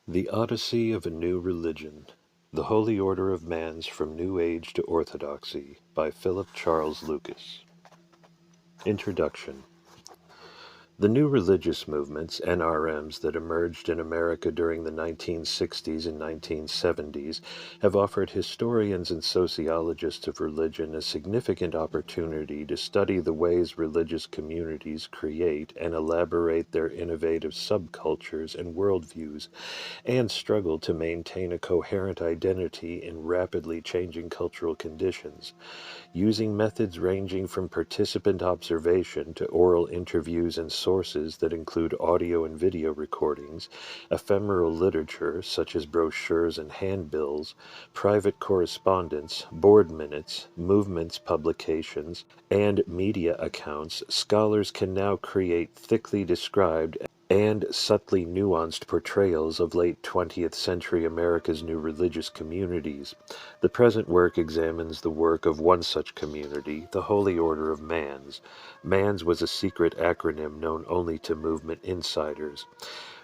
The Odyssey of a New Religion. The Holy Order of Mans from New Age to Orthodoxy by Philip Charles Lucas. Introduction. The new religious movements, NRMs, that emerged in America during the 1960s and 1970s have offered historians and sociologists of religion a significant opportunity to study the ways religious communities create and elaborate their innovative subcultures and worldviews, and struggle to maintain a coherent identity in rapidly changing cultural conditions. Using methods ranging from participant observation to oral interviews and sources that include audio and video recordings, ephemeral literature such as brochures and handbills, private correspondence, board minutes, movements publications, and media accounts, scholars can now create thickly described and subtly nuanced portrayals of late 20th century America's new religious communities. The present work examines the work of one such community, the Holy Order of Mans. Mans was a secret acronym known only to movement insiders,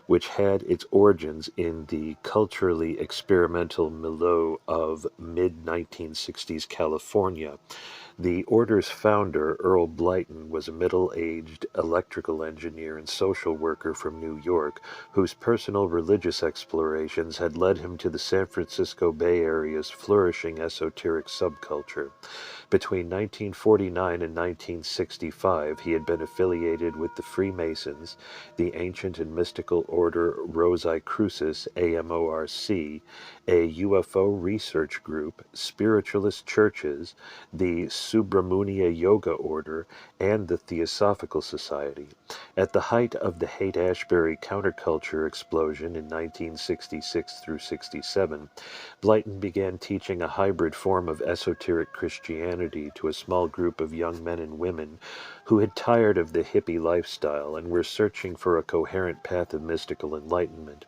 which had its origins in the culturally experimental milieu of mid-1960s California. The order's founder, Earl Blyton, was a middle-aged electrical engineer and social worker from New York, whose personal religious explorations had led him to the San Francisco Bay Area's flourishing esoteric subculture. Between 1949 and 1965, he had been affiliated with the Freemasons, the ancient and mystical order Rosicrucis, AMORC, a UFO research group, spiritualist churches, the Subramunia Yoga Order, and the Theosophical Society. At the height of the Haight-Ashbury counterculture explosion in 1966 through 67, Blyton began teaching a hybrid form of esoteric Christianity to a small group of young men and women who had tired of the hippie lifestyle and were searching for a coherent path of mystical enlightenment.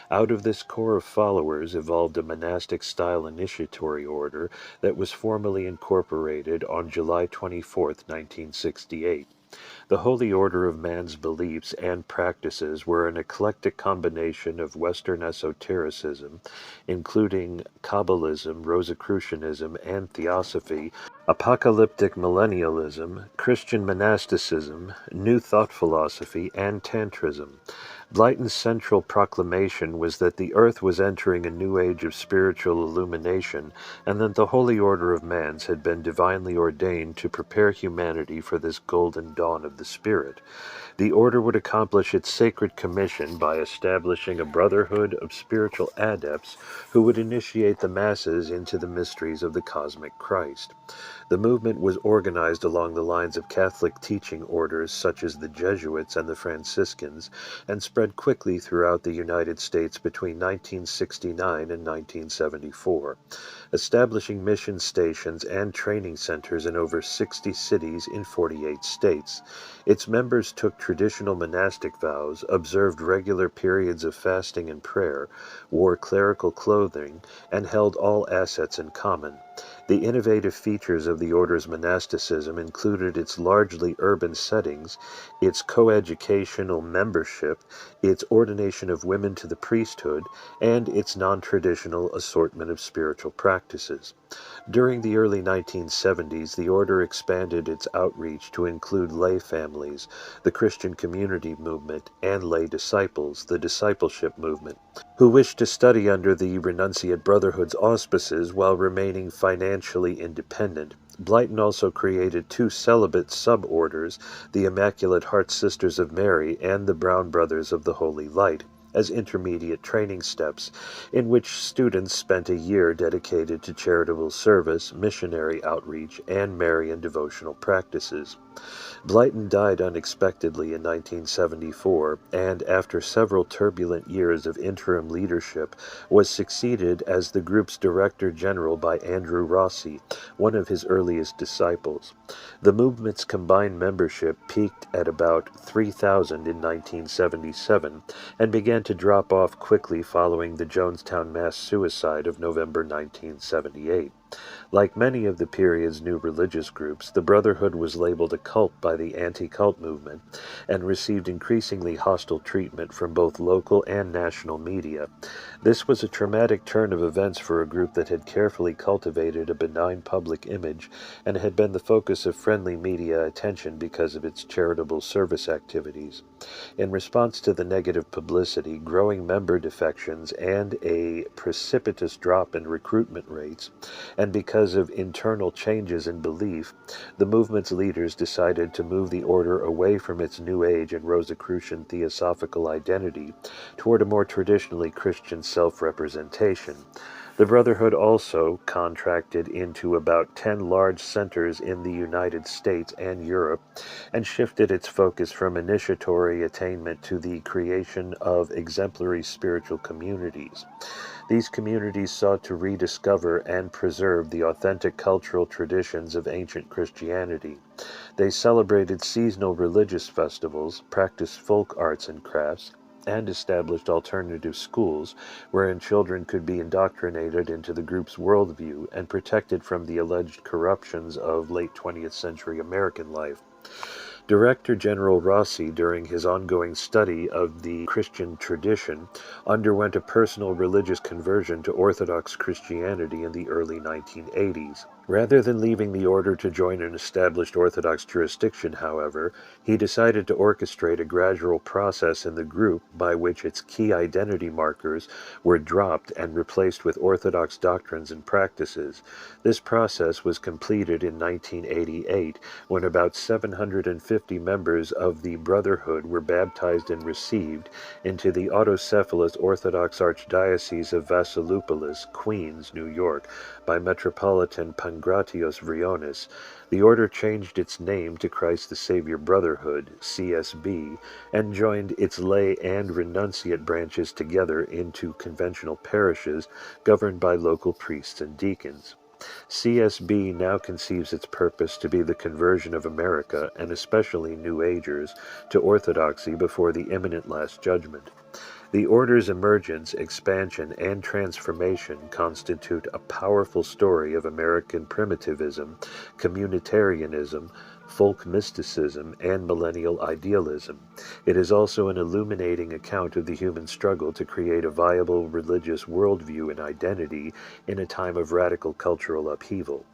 Out of this core of followers evolved a monastic-style initiatory order that was formally incorporated on July 24, 1968. The Holy Order of Man's beliefs and practices were an eclectic combination of Western esotericism, including Kabbalism, Rosicrucianism, and Theosophy, apocalyptic millennialism, Christian monasticism, New Thought philosophy, and Tantrism. Blyton's central proclamation was that the earth was entering a new age of spiritual illumination, and that the Holy Order of Mans had been divinely ordained to prepare humanity for this golden dawn of the Spirit. The order would accomplish its sacred commission by establishing a brotherhood of spiritual adepts who would initiate the masses into the mysteries of the cosmic Christ. The movement was organized along the lines of Catholic teaching orders such as the Jesuits and the Franciscans, and spread quickly throughout the United States between 1969 and 1974, establishing mission stations and training centers in over 60 cities in 48 states. Its members took traditional monastic vows, observed regular periods of fasting and prayer, wore clerical clothing, and held all assets in common. The innovative features of the order's monasticism included its largely urban settings, its coeducational membership, its ordination of women to the priesthood, and its non-traditional assortment of spiritual practices. During the early 1970s, the order expanded its outreach to include lay families, the Christian community movement, and lay disciples, the discipleship movement, who wished to study under the Renunciate Brotherhood's auspices while remaining financially independent. Blyton also created two celibate sub-orders, the Immaculate Heart Sisters of Mary and the Brown Brothers of the Holy Light, as intermediate training steps, in which students spent a year dedicated to charitable service, missionary outreach, and Marian devotional practices. Blyton died unexpectedly in 1974, and after several turbulent years of interim leadership, was succeeded as the group's Director General by Andrew Rossi, one of his earliest disciples. The movement's combined membership peaked at about 3,000 in 1977, and began to drop off quickly following the Jonestown mass suicide of November 1978. Like many of the period's new religious groups, the Brotherhood was labeled a cult by the anti-cult movement and received increasingly hostile treatment from both local and national media. This was a traumatic turn of events for a group that had carefully cultivated a benign public image and had been the focus of friendly media attention because of its charitable service activities. In response to the negative publicity, growing member defections, and a precipitous drop in recruitment rates, and because of internal changes in belief, the movement's leaders decided to move the order away from its New Age and Rosicrucian theosophical identity toward a more traditionally Christian self-representation. The Brotherhood also contracted into about 10 large centers in the United States and Europe and shifted its focus from initiatory attainment to the creation of exemplary spiritual communities. These communities sought to rediscover and preserve the authentic cultural traditions of ancient Christianity. They celebrated seasonal religious festivals, practiced folk arts and crafts, and established alternative schools wherein children could be indoctrinated into the group's worldview and protected from the alleged corruptions of late 20th century American life. Director General Rossi, during his ongoing study of the Christian tradition, underwent a personal religious conversion to Orthodox Christianity in the early 1980s. Rather than leaving the order to join an established Orthodox jurisdiction, however, he decided to orchestrate a gradual process in the group by which its key identity markers were dropped and replaced with Orthodox doctrines and practices. This process was completed in 1988, when about 750 members of the Brotherhood were baptized and received into the autocephalous Orthodox Archdiocese of Vassiloupolis, Queens, New York, by Metropolitan Pangratios Vrionis. The order changed its name to Christ the Savior Brotherhood, CSB, and joined its lay and renunciate branches together into conventional parishes governed by local priests and deacons. CSB now conceives its purpose to be the conversion of America, and especially New Agers, to Orthodoxy before the imminent Last Judgment. The order's emergence, expansion, and transformation constitute a powerful story of American primitivism, communitarianism, folk mysticism, and millennial idealism. It is also an illuminating account of the human struggle to create a viable religious worldview and identity in a time of radical cultural upheaval.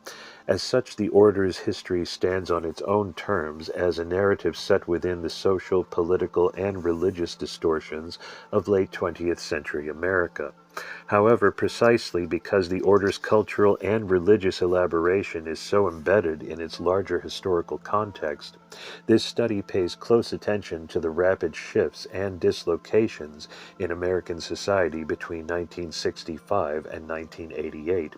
As such, the order's history stands on its own terms as a narrative set within the social, political, and religious distortions of late 20th century America. However, precisely because the order's cultural and religious elaboration is so embedded in its larger historical context, this study pays close attention to the rapid shifts and dislocations in American society between 1965 and 1988,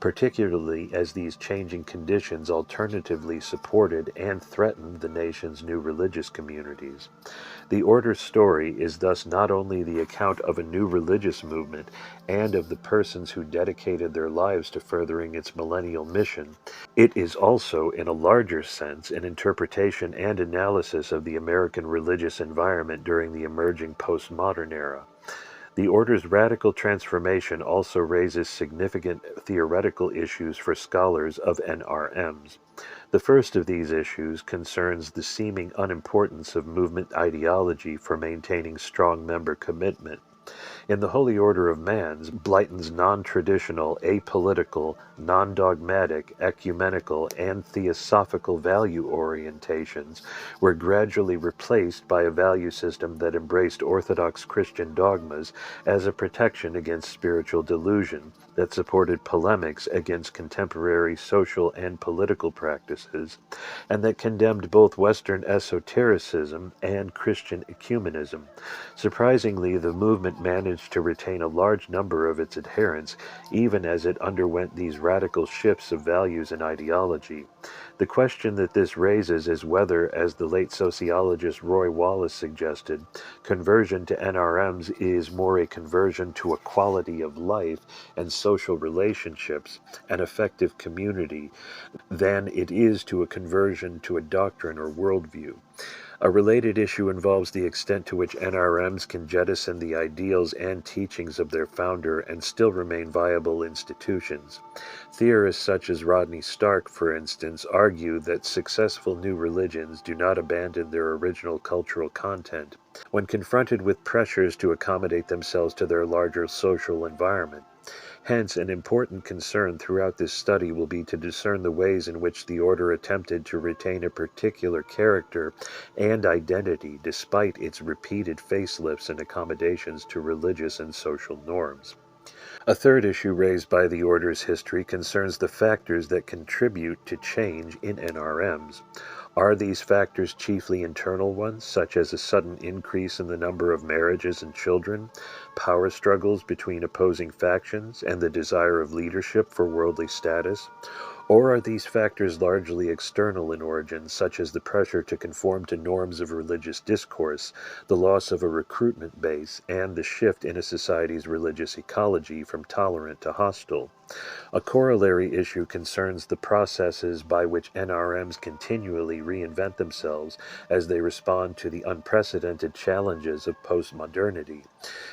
particularly as these changing conditions alternatively supported and threatened the nation's new religious communities. The order's story is thus not only the account of a new religious movement and of the persons who dedicated their lives to furthering its millennial mission, it is also, in a larger sense, an interpretation and analysis of the American religious environment during the emerging postmodern era. The order's radical transformation also raises significant theoretical issues for scholars of NRMs. The first of these issues concerns the seeming unimportance of movement ideology for maintaining strong member commitment. In the Holy Order of Mans, Blyton's non-traditional, apolitical, non-dogmatic, ecumenical, and theosophical value orientations were gradually replaced by a value system that embraced Orthodox Christian dogmas as a protection against spiritual delusion, that supported polemics against contemporary social and political practices, and that condemned both Western esotericism and Christian ecumenism. Surprisingly, the movement managed to retain a large number of its adherents, even as it underwent these radical shifts of values and ideology. The question that this raises is whether, as the late sociologist Roy Wallace suggested, conversion to NRMs is more a conversion to a quality of life and social relationships, an effective community, than it is to a conversion to a doctrine or worldview. A related issue involves the extent to which NRMs can jettison the ideals and teachings of their founder and still remain viable institutions. Theorists such as Rodney Stark, for instance, argue that successful new religions do not abandon their original cultural content when confronted with pressures to accommodate themselves to their larger social environment. Hence, an important concern throughout this study will be to discern the ways in which the order attempted to retain a particular character and identity despite its repeated facelifts and accommodations to religious and social norms. A third issue raised by the order's history concerns the factors that contribute to change in NRMs. Are these factors chiefly internal ones, such as a sudden increase in the number of marriages and children, power struggles between opposing factions, and the desire of leadership for worldly status? Or are these factors largely external in origin, such as the pressure to conform to norms of religious discourse, the loss of a recruitment base, and the shift in a society's religious ecology from tolerant to hostile? A corollary issue concerns the processes by which NRMs continually reinvent themselves as they respond to the unprecedented challenges of postmodernity.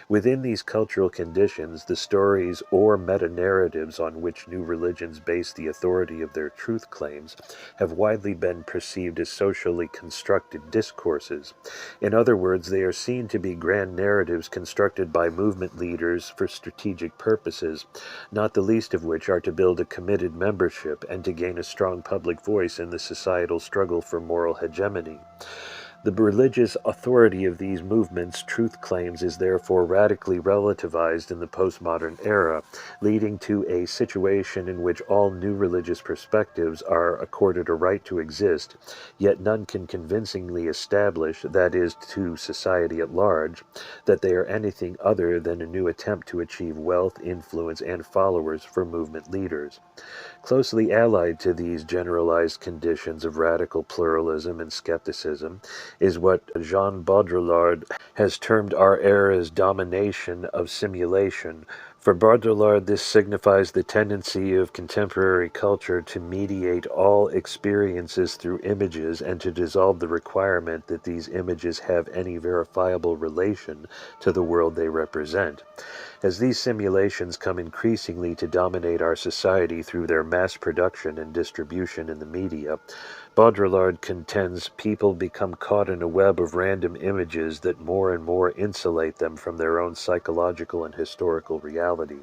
Within these cultural conditions, the stories or meta-narratives on which new religions base the authority of their truth claims have widely been perceived as socially constructed discourses. In other words, they are seen to be grand narratives constructed by movement leaders for strategic purposes, not the least of which are to build a committed membership and to gain a strong public voice in the societal struggle for moral hegemony. The religious authority of these movements' truth claims is therefore radically relativized in the postmodern era, leading to a situation in which all new religious perspectives are accorded a right to exist, yet none can convincingly establish, that is, to society at large, that they are anything other than a new attempt to achieve wealth, influence, and followers for movement leaders. Closely allied to these generalized conditions of radical pluralism and skepticism is what Jean Baudrillard has termed our era's domination of simulation. For Baudrillard, this signifies the tendency of contemporary culture to mediate all experiences through images and to dissolve the requirement that these images have any verifiable relation to the world they represent. As these simulations come increasingly to dominate our society through their mass production and distribution in the media, Baudrillard contends people become caught in a web of random images that more and more insulate them from their own psychological and historical reality.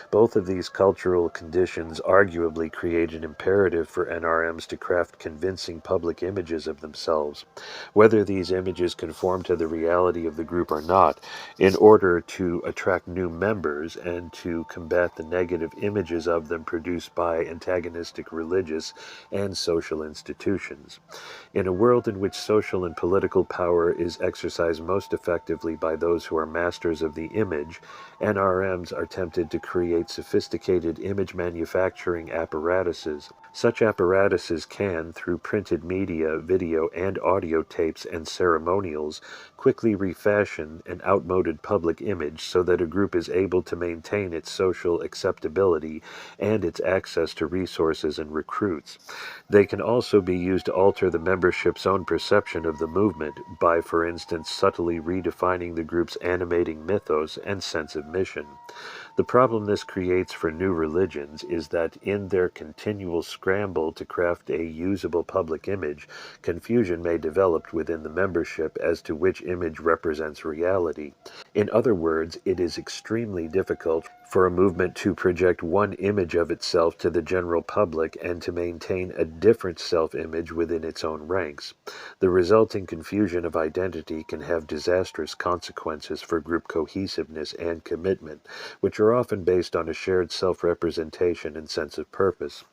Both of these cultural conditions arguably create an imperative for NRMs to craft convincing public images of themselves, whether these images conform to the reality of the group or not, in order to attract new members and to combat the negative images of them produced by antagonistic religious and social institutions. In a world in which social and political power is exercised most effectively by those who are masters of the image, NRMs are tempted to create sophisticated image manufacturing apparatuses. Such apparatuses can, through printed media, video, and audio tapes and ceremonials, quickly refashion an outmoded public image so that a group is able to maintain its social acceptability and its access to resources and recruits. They can also be used to alter the membership's own perception of the movement by, for instance, subtly redefining the group's animating mythos and sense of mission. The problem this creates for new religions is that in their continual scramble to craft a usable public image, confusion may develop within the membership as to which image represents reality. In other words, it is extremely difficult for a movement to project one image of itself to the general public and to maintain a different self-image within its own ranks. The resulting confusion of identity can have disastrous consequences for group cohesiveness and commitment, which are often based on a shared self-representation and sense of purpose.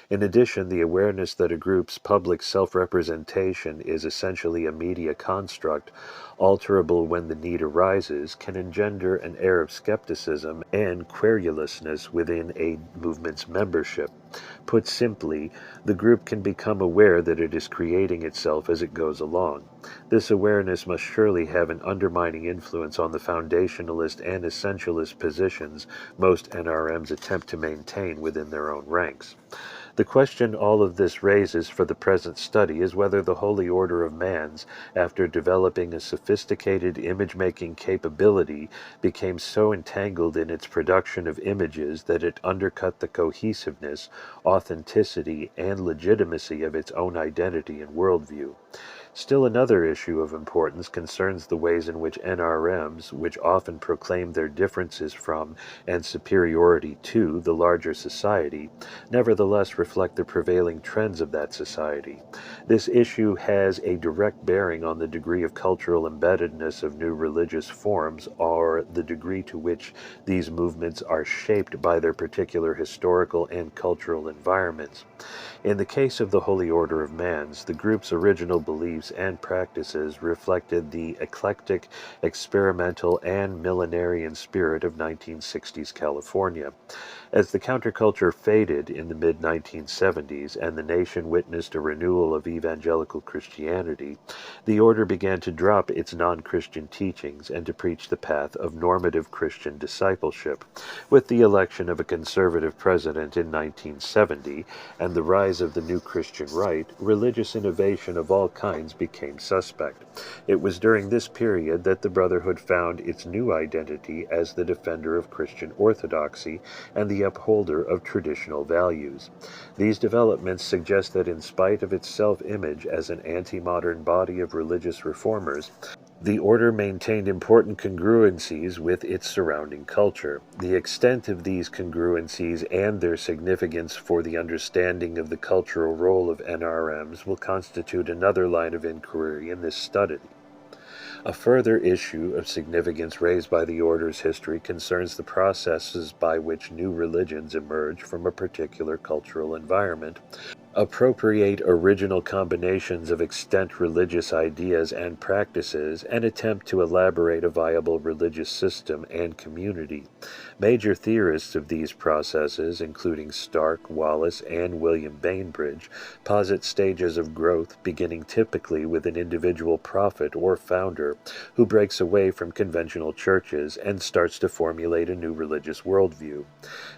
In addition, the awareness that a group's public self-representation is essentially a media construct, alterable when the need arises, can engender an air of skepticism and querulousness within a movement's membership. Put simply, the group can become aware that it is creating itself as it goes along. This awareness must surely have an undermining influence on the foundationalist and essentialist positions most NRMs attempt to maintain within their own ranks. The question all of this raises for the present study is whether the Holy Order of Mans, after developing a sophisticated image-making capability, became so entangled in its production of images that it undercut the cohesiveness, authenticity, and legitimacy of its own identity and worldview. Still another issue of importance concerns the ways in which NRMs, which often proclaim their differences from and superiority to the larger society, nevertheless reflect the prevailing trends of that society. This issue has a direct bearing on the degree of cultural embeddedness of new religious forms, or the degree to which these movements are shaped by their particular historical and cultural environments. In the case of the Holy Order of Mans, the group's original beliefs and practices reflected the eclectic, experimental, and millenarian spirit of 1960s California. As the counterculture faded in the mid-1970s and the nation witnessed a renewal of evangelical Christianity, the order began to drop its non-Christian teachings and to preach the path of normative Christian discipleship. With the election of a conservative president in 1970 and the rise of the new Christian right, religious innovation of all kinds became suspect. It was during this period that the Brotherhood found its new identity as the defender of Christian orthodoxy and the upholder of traditional values. These developments suggest that in spite of its self-image as an anti-modern body of religious reformers, the order maintained important congruencies with its surrounding culture. The extent of these congruencies and their significance for the understanding of the cultural role of NRMs will constitute another line of inquiry in this study. A further issue of significance raised by the order's history concerns the processes by which new religions emerge from a particular cultural environment, appropriate original combinations of extant religious ideas and practices, and attempt to elaborate a viable religious system and community. Major theorists of these processes, including Stark, Wallace, and William Bainbridge, posit stages of growth beginning typically with an individual prophet or founder who breaks away from conventional churches and starts to formulate a new religious worldview.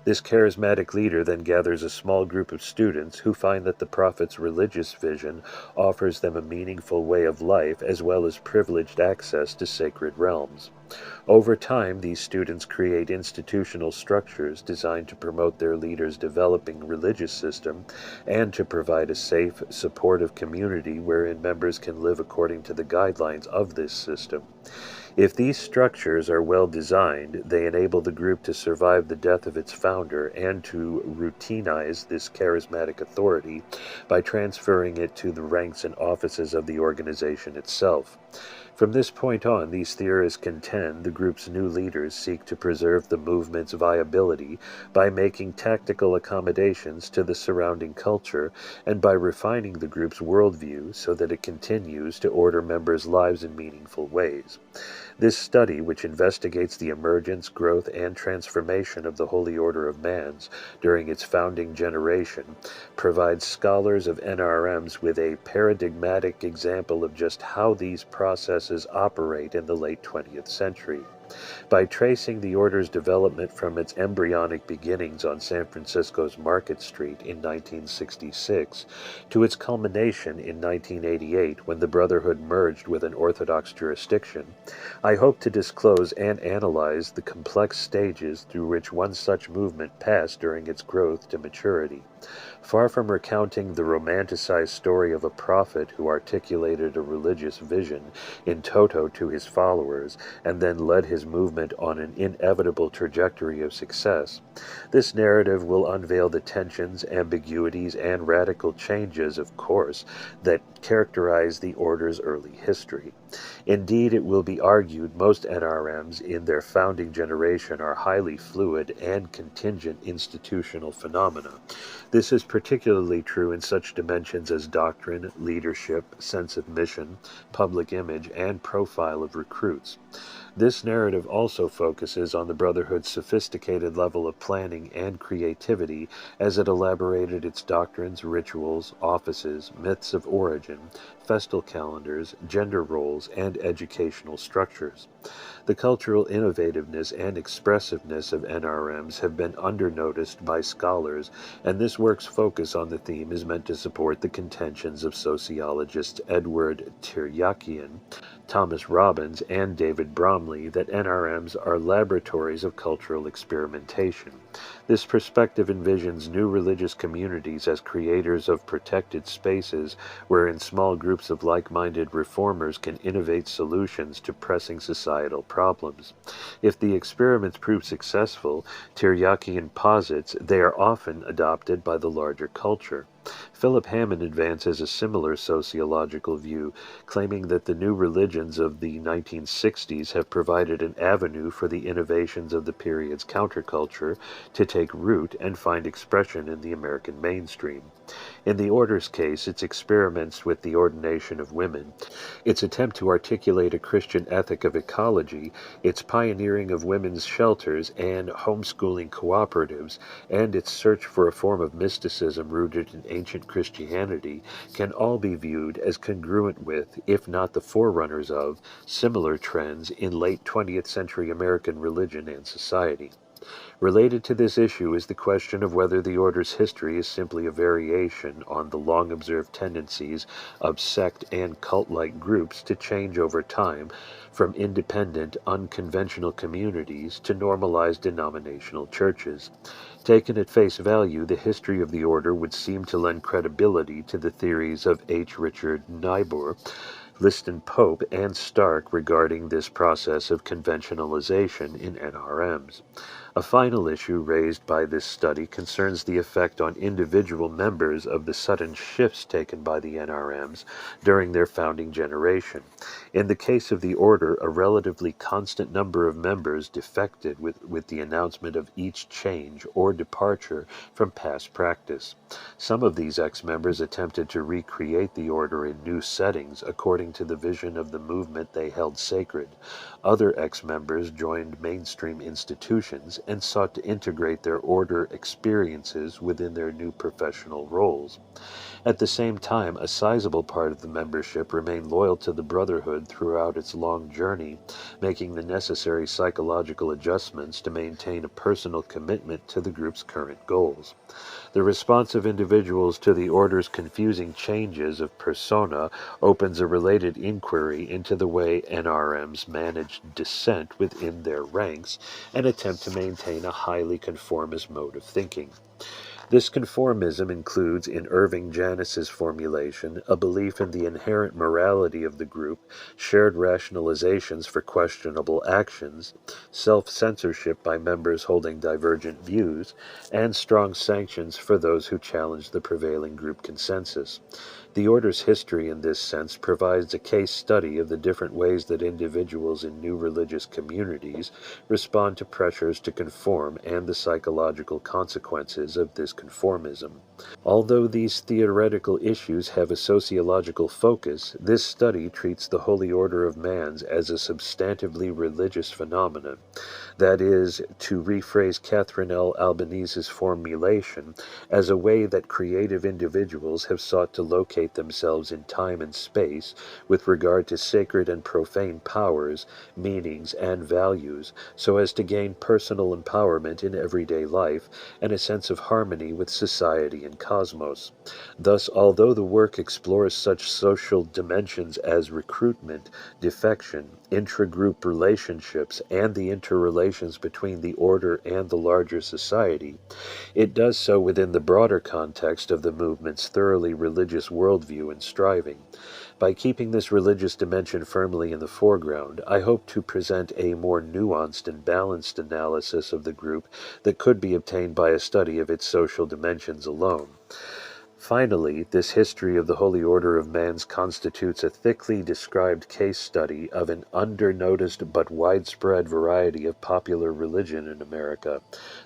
This charismatic leader then gathers a small group of students who find that the prophet's religious vision offers them a meaningful way of life as well as privileged access to sacred realms. Over time, these students create institutional structures designed to promote their leader's developing religious system and to provide a safe, supportive community wherein members can live according to the guidelines of this system. If these structures are well designed, they enable the group to survive the death of its founder and to routinize this charismatic authority by transferring it to the ranks and offices of the organization itself. From this point on, these theorists contend the group's new leaders seek to preserve the movement's viability by making tactical accommodations to the surrounding culture and by refining the group's worldview so that it continues to order members' lives in meaningful ways. This study, which investigates the emergence, growth, and transformation of the Holy Order of Mans during its founding generation, provides scholars of NRMs with a paradigmatic example of just how these processes operate in the late 20th century. By tracing the order's development from its embryonic beginnings on San Francisco's Market Street in 1966 to its culmination in 1988 when the Brotherhood merged with an Orthodox jurisdiction, I hope to disclose and analyze the complex stages through which one such movement passed during its growth to maturity. Far from recounting the romanticized story of a prophet who articulated a religious vision in toto to his followers and then led his movement on an inevitable trajectory of success, this narrative will unveil the tensions, ambiguities, and radical changes, of course, that characterize the order's early history. Indeed, it will be argued most NRMs in their founding generation are highly fluid and contingent institutional phenomena. This is particularly true in such dimensions as doctrine, leadership, sense of mission, public image, and profile of recruits. This narrative also focuses on the Brotherhood's sophisticated level of planning and creativity as it elaborated its doctrines, rituals, offices, myths of origin, festal calendars, gender roles, and educational structures. The cultural innovativeness and expressiveness of NRMs have been undernoticed by scholars, and this work's focus on the theme is meant to support the contentions of sociologists Edward Tiryakian, Thomas Robbins, and David Bromley that NRMs are laboratories of cultural experimentation. This perspective envisions new religious communities as creators of protected spaces wherein small groups of like-minded reformers can innovate solutions to pressing societal problems. If the experiments prove successful, Tiryakian posits they are often adopted by the larger culture. Philip Hammond advances a similar sociological view, claiming that the new religions of the 1960s have provided an avenue for the innovations of the period's counterculture to take root and find expression in the American mainstream. In the Order's case, its experiments with the ordination of women, its attempt to articulate a Christian ethic of ecology, its pioneering of women's shelters and homeschooling cooperatives, and its search for a form of mysticism rooted in ancient Christianity can all be viewed as congruent with, if not the forerunners of, similar trends in late 20th century American religion and society. Related to this issue is the question of whether the Order's history is simply a variation on the long-observed tendencies of sect and cult-like groups to change over time from independent, unconventional communities to normalized denominational churches. Taken at face value, the history of the Order would seem to lend credibility to the theories of H. Richard Niebuhr, Liston Pope, and Stark regarding this process of conventionalization in NRMs. A final issue raised by this study concerns the effect on individual members of the sudden shifts taken by the NRMs during their founding generation. In the case of the Order, a relatively constant number of members defected with the announcement of each change or departure from past practice. Some of these ex-members attempted to recreate the Order in new settings according to the vision of the movement they held sacred. Other ex-members joined mainstream institutions and sought to integrate their Order experiences within their new professional roles. At the same time, a sizable part of the membership remained loyal to the Brotherhood throughout its long journey, making the necessary psychological adjustments to maintain a personal commitment to the group's current goals. The response of individuals to the Order's confusing changes of persona opens a related inquiry into the way NRMs manage dissent within their ranks and attempt to maintain a highly conformist mode of thinking. This conformism includes, in Irving Janis's formulation, a belief in the inherent morality of the group, shared rationalizations for questionable actions, self-censorship by members holding divergent views, and strong sanctions for those who challenge the prevailing group consensus. The Order's history in this sense provides a case study of the different ways that individuals in new religious communities respond to pressures to conform and the psychological consequences of this conformism. Although these theoretical issues have a sociological focus, this study treats the Holy Order of Mans as a substantively religious phenomenon. That is, to rephrase Catherine L. Albanese's formulation, as a way that creative individuals have sought to locate themselves in time and space with regard to sacred and profane powers, meanings, and values, so as to gain personal empowerment in everyday life and a sense of harmony with society and cosmos. Thus, although the work explores such social dimensions as recruitment, defection, intra-group relationships, and the interrelations between the Order and the larger society, it does so within the broader context of the movement's thoroughly religious worldview and striving. By keeping this religious dimension firmly in the foreground, I hope to present a more nuanced and balanced analysis of the group that could be obtained by a study of its social dimensions alone. Finally, this history of the Holy Order of Mans constitutes a thickly described case study of an under-noticed but widespread variety of popular religion in America,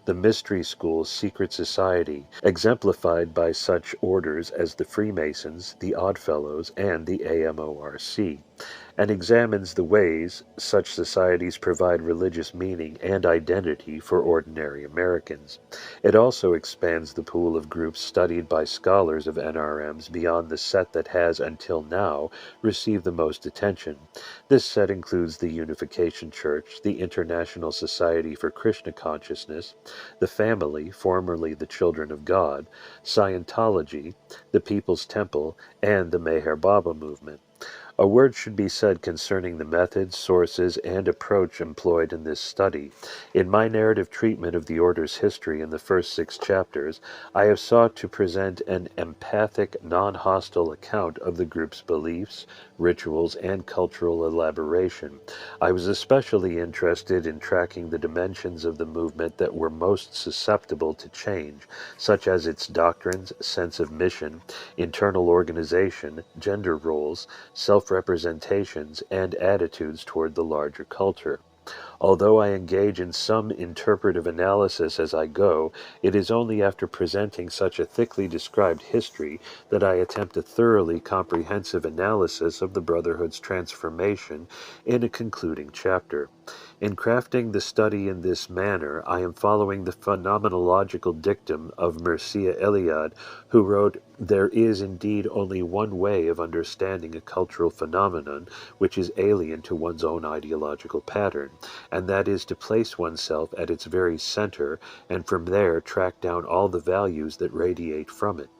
the mystery school's secret society, exemplified by such orders as the Freemasons, the Oddfellows, and the AMORC. and examines the ways such societies provide religious meaning and identity for ordinary Americans. It also expands the pool of groups studied by scholars of NRMs beyond the set that has, until now, received the most attention. This set includes the Unification Church, the International Society for Krishna Consciousness, the Family, formerly the Children of God, Scientology, the People's Temple, and the Meher Baba movement. A word should be said concerning the methods, sources, and approach employed in this study. In my narrative treatment of the Order's history in the first 6 chapters, I have sought to present an empathic, non-hostile account of the group's beliefs, rituals, and cultural elaboration. I was especially interested in tracking the dimensions of the movement that were most susceptible to change, such as its doctrines, sense of mission, internal organization, gender roles, self-representations, and attitudes toward the larger culture. Although I engage in some interpretive analysis as I go, it is only after presenting such a thickly described history that I attempt a thoroughly comprehensive analysis of the Brotherhood's transformation in a concluding chapter. In crafting the study in this manner, I am following the phenomenological dictum of Mircea Eliade, who wrote, "There is indeed only one way of understanding a cultural phenomenon which is alien to one's own ideological pattern, and that is to place oneself at its very center, and from there track down all the values that radiate from it.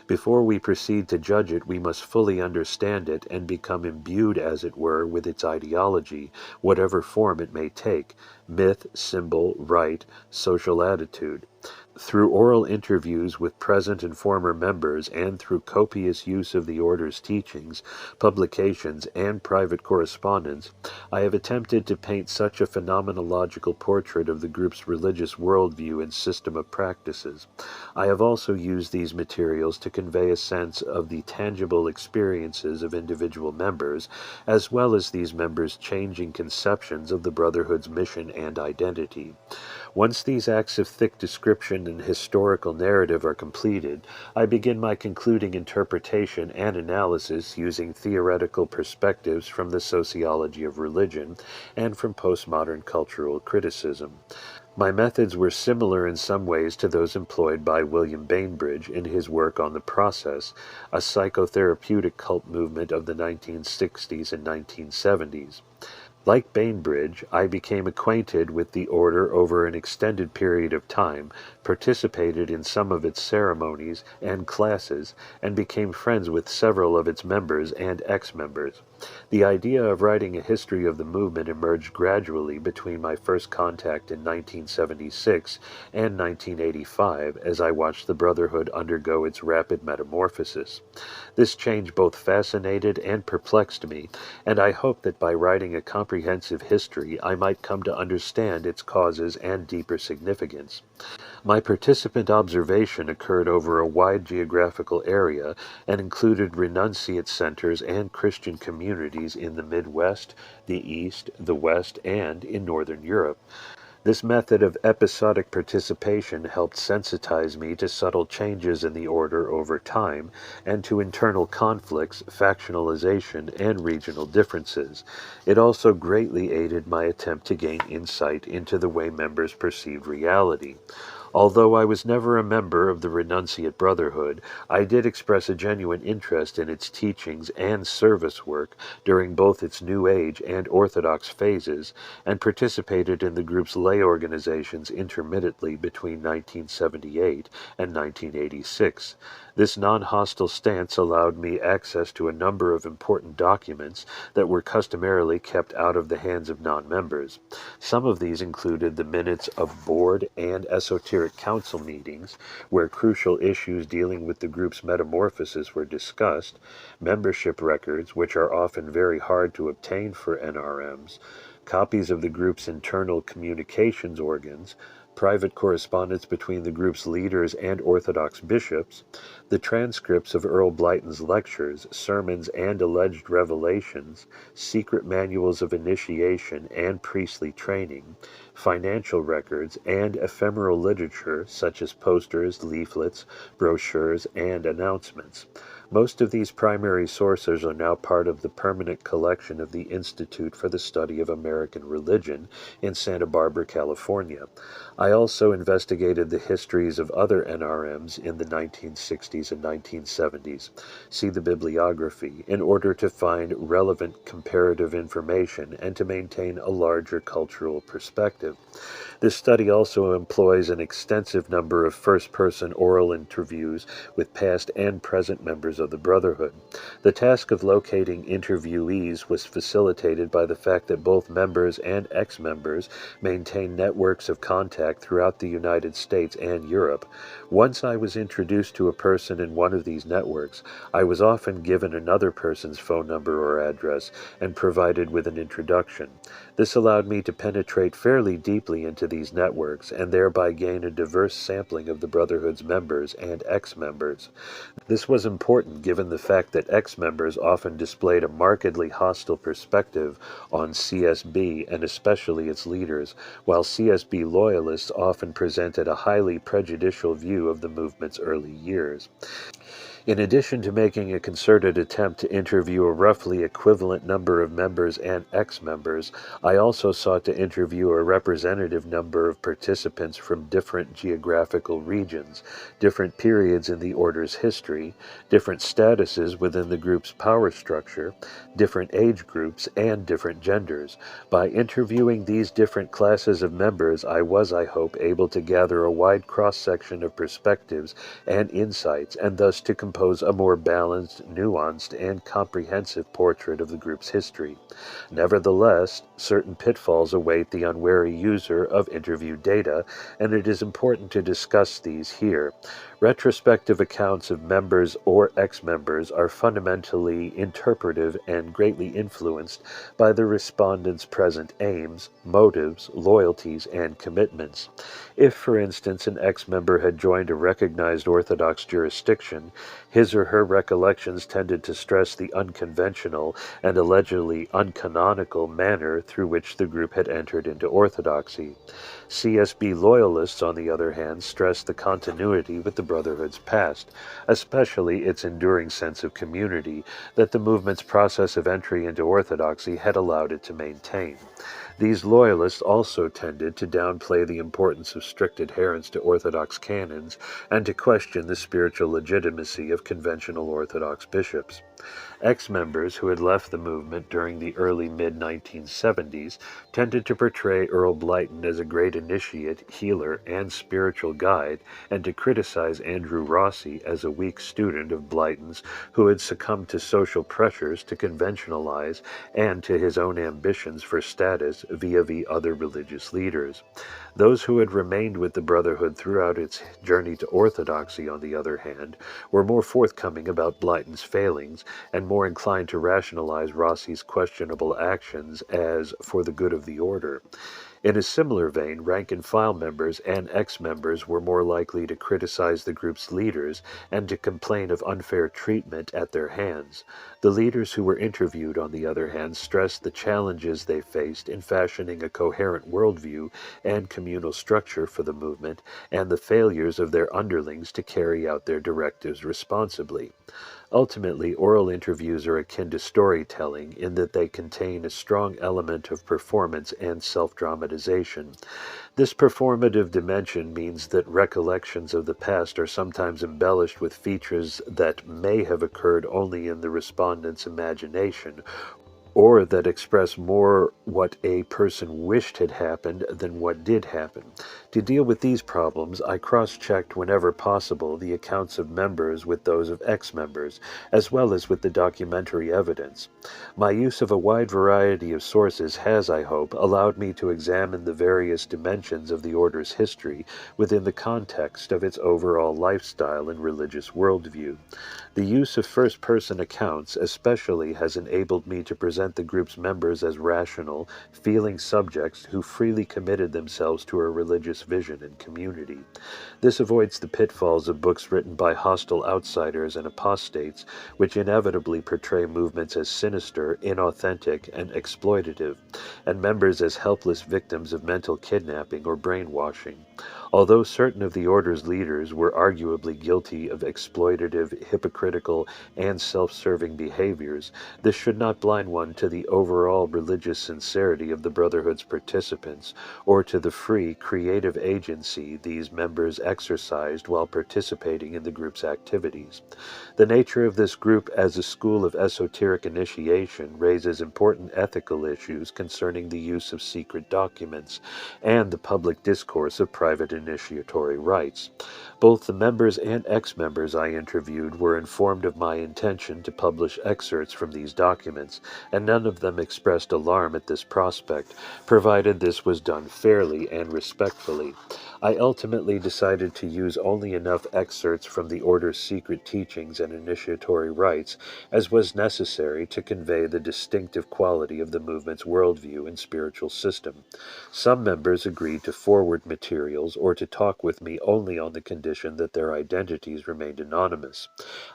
Before we proceed to judge it, we must fully understand it and become imbued, as it were, with its ideology, whatever form it may take, myth, symbol, rite, social attitude. Through oral interviews with present and former members, and through copious use of the Order's teachings, publications, and private correspondence, I have attempted to paint such a phenomenological portrait of the group's religious worldview and system of practices. I have also used these materials to convey a sense of the tangible experiences of individual members, as well as these members' changing conceptions of the Brotherhood's mission and identity. Once these acts of thick description and historical narrative are completed, I begin my concluding interpretation and analysis using theoretical perspectives from the sociology of religion and from postmodern cultural criticism. My methods were similar in some ways to those employed by William Bainbridge in his work on The Process, a psychotherapeutic cult movement of the 1960s and 1970s. Like Bainbridge, I became acquainted with the Order over an extended period of time, participated in some of its ceremonies and classes, and became friends with several of its members and ex-members. The idea of writing a history of the movement emerged gradually between my first contact in 1976 and 1985 as I watched the Brotherhood undergo its rapid metamorphosis. This change both fascinated and perplexed me, and I hoped that by writing a comprehensive history I might come to understand its causes and deeper significance. My participant observation occurred over a wide geographical area and included renunciate centers and Christian communities in the Midwest, the East, the West, and in Northern Europe. This method of episodic participation helped sensitize me to subtle changes in the Order over time and to internal conflicts, factionalization, and regional differences. It also greatly aided my attempt to gain insight into the way members perceived reality. Although I was never a member of the Renunciate Brotherhood, I did express a genuine interest in its teachings and service work during both its New Age and Orthodox phases, and participated in the group's lay organizations intermittently between 1978 and 1986. This non-hostile stance allowed me access to a number of important documents that were customarily kept out of the hands of non-members. Some of these included the minutes of board and esoteric council meetings, where crucial issues dealing with the group's metamorphosis were discussed, membership records, which are often very hard to obtain for NRMs, copies of the group's internal communications organs, private correspondence between the group's leaders and Orthodox bishops, the transcripts of Earl Blyton's lectures, sermons, and alleged revelations, secret manuals of initiation and priestly training, financial records, and ephemeral literature such as posters, leaflets, brochures, and announcements. Most of these primary sources are now part of the permanent collection of the Institute for the Study of American Religion in Santa Barbara, California. I also investigated the histories of other NRMs in the 1960s and 1970s. See the bibliography in order to find relevant comparative information and to maintain a larger cultural perspective. This study also employs an extensive number of first-person oral interviews with past and present members of the Brotherhood. The task of locating interviewees was facilitated by the fact that both members and ex-members maintain networks of contact throughout the United States and Europe. Once I was introduced to a person in one of these networks, I was often given another person's phone number or address and provided with an introduction. This allowed me to penetrate fairly deeply into these networks and thereby gain a diverse sampling of the Brotherhood's members and ex-members. This was important given the fact that ex-members often displayed a markedly hostile perspective on CSB and especially its leaders, while CSB loyalists often presented a highly prejudicial view of the movement's early years. In addition to making a concerted attempt to interview a roughly equivalent number of members and ex-members, I also sought to interview a representative number of participants from different geographical regions, different periods in the Order's history, different statuses within the group's power structure, different age groups, and different genders. By interviewing these different classes of members, I was, I hope, able to gather a wide cross-section of perspectives and insights, and thus to compose a more balanced, nuanced, and comprehensive portrait of the group's history. Nevertheless, certain pitfalls await the unwary user of interviewed data, and it is important to discuss these here. Retrospective accounts of members or ex-members are fundamentally interpretive and greatly influenced by the respondent's present aims, motives, loyalties, and commitments. If, for instance, an ex-member had joined a recognized Orthodox jurisdiction, his or her recollections tended to stress the unconventional and allegedly uncanonical manner through which the group had entered into Orthodoxy. CSB loyalists, on the other hand, stressed the continuity with the Brotherhood's past, especially its enduring sense of community that the movement's process of entry into Orthodoxy had allowed it to maintain. These loyalists also tended to downplay the importance of strict adherence to Orthodox canons and to question the spiritual legitimacy of conventional Orthodox bishops. Ex-members who had left the movement during the early mid-1970s tended to portray Earl Blyton as a great initiate, healer, and spiritual guide, and to criticize Andrew Rossi as a weak student of Blyton's who had succumbed to social pressures to conventionalize and to his own ambitions for status via other religious leaders. Those who had remained with the Brotherhood throughout its journey to Orthodoxy, on the other hand, were more forthcoming about Blyton's failings and more inclined to rationalize Rossi's questionable actions as for the good of the order. In a similar vein, rank-and-file members and ex-members were more likely to criticize the group's leaders and to complain of unfair treatment at their hands. The leaders who were interviewed, on the other hand, stressed the challenges they faced in fashioning a coherent worldview and communal structure for the movement, and the failures of their underlings to carry out their directives responsibly. Ultimately, oral interviews are akin to storytelling in that they contain a strong element of performance and self-dramatization. This performative dimension means that recollections of the past are sometimes embellished with features that may have occurred only in the respondent's imagination, or that express more what a person wished had happened than what did happen. To deal with these problems, I cross-checked whenever possible the accounts of members with those of ex-members, as well as with the documentary evidence. My use of a wide variety of sources has, I hope, allowed me to examine the various dimensions of the Order's history within the context of its overall lifestyle and religious worldview. The use of first-person accounts especially has enabled me to present the group's members as rational, feeling subjects who freely committed themselves to a religious vision and community. This avoids the pitfalls of books written by hostile outsiders and apostates, which inevitably portray movements as sinister, inauthentic, and exploitative, and members as helpless victims of mental kidnapping or brainwashing. Although certain of the order's leaders were arguably guilty of exploitative, hypocritical, and self-serving behaviors, this should not blind one to the overall religious sincerity of the Brotherhood's participants, or to the free, creative agency these members exercised while participating in the group's activities. The nature of this group as a school of esoteric initiation raises important ethical issues concerning the use of secret documents and the public discourse of private initiatory rites. Both the members and ex-members I interviewed were informed of my intention to publish excerpts from these documents, and none of them expressed alarm at this prospect, provided this was done fairly and respectfully. I ultimately decided to use only enough excerpts from the Order's secret teachings and initiatory rites as was necessary to convey the distinctive quality of the movement's worldview and spiritual system. Some members agreed to forward materials or to talk with me only on the condition that their identities remained anonymous.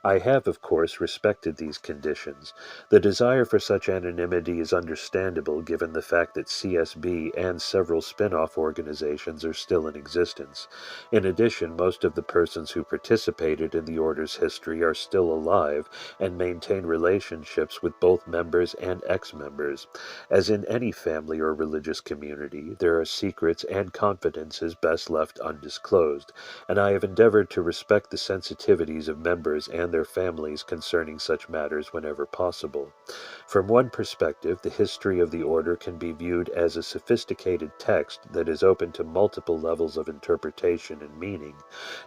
I have, of course, respected these conditions. The desire for such anonymity is understandable given the fact that CSB and several spin-off organizations are still in existence. In addition, most of the persons who participated in the Order's history are still alive and maintain relationships with both members and ex-members. As in any family or religious community, there are secrets and confidences best left undisclosed, and I have endeavored to respect the sensitivities of members and their families concerning such matters whenever possible. From one perspective, the history of the Order can be viewed as a sophisticated text that is open to multiple levels of interpretation and meaning,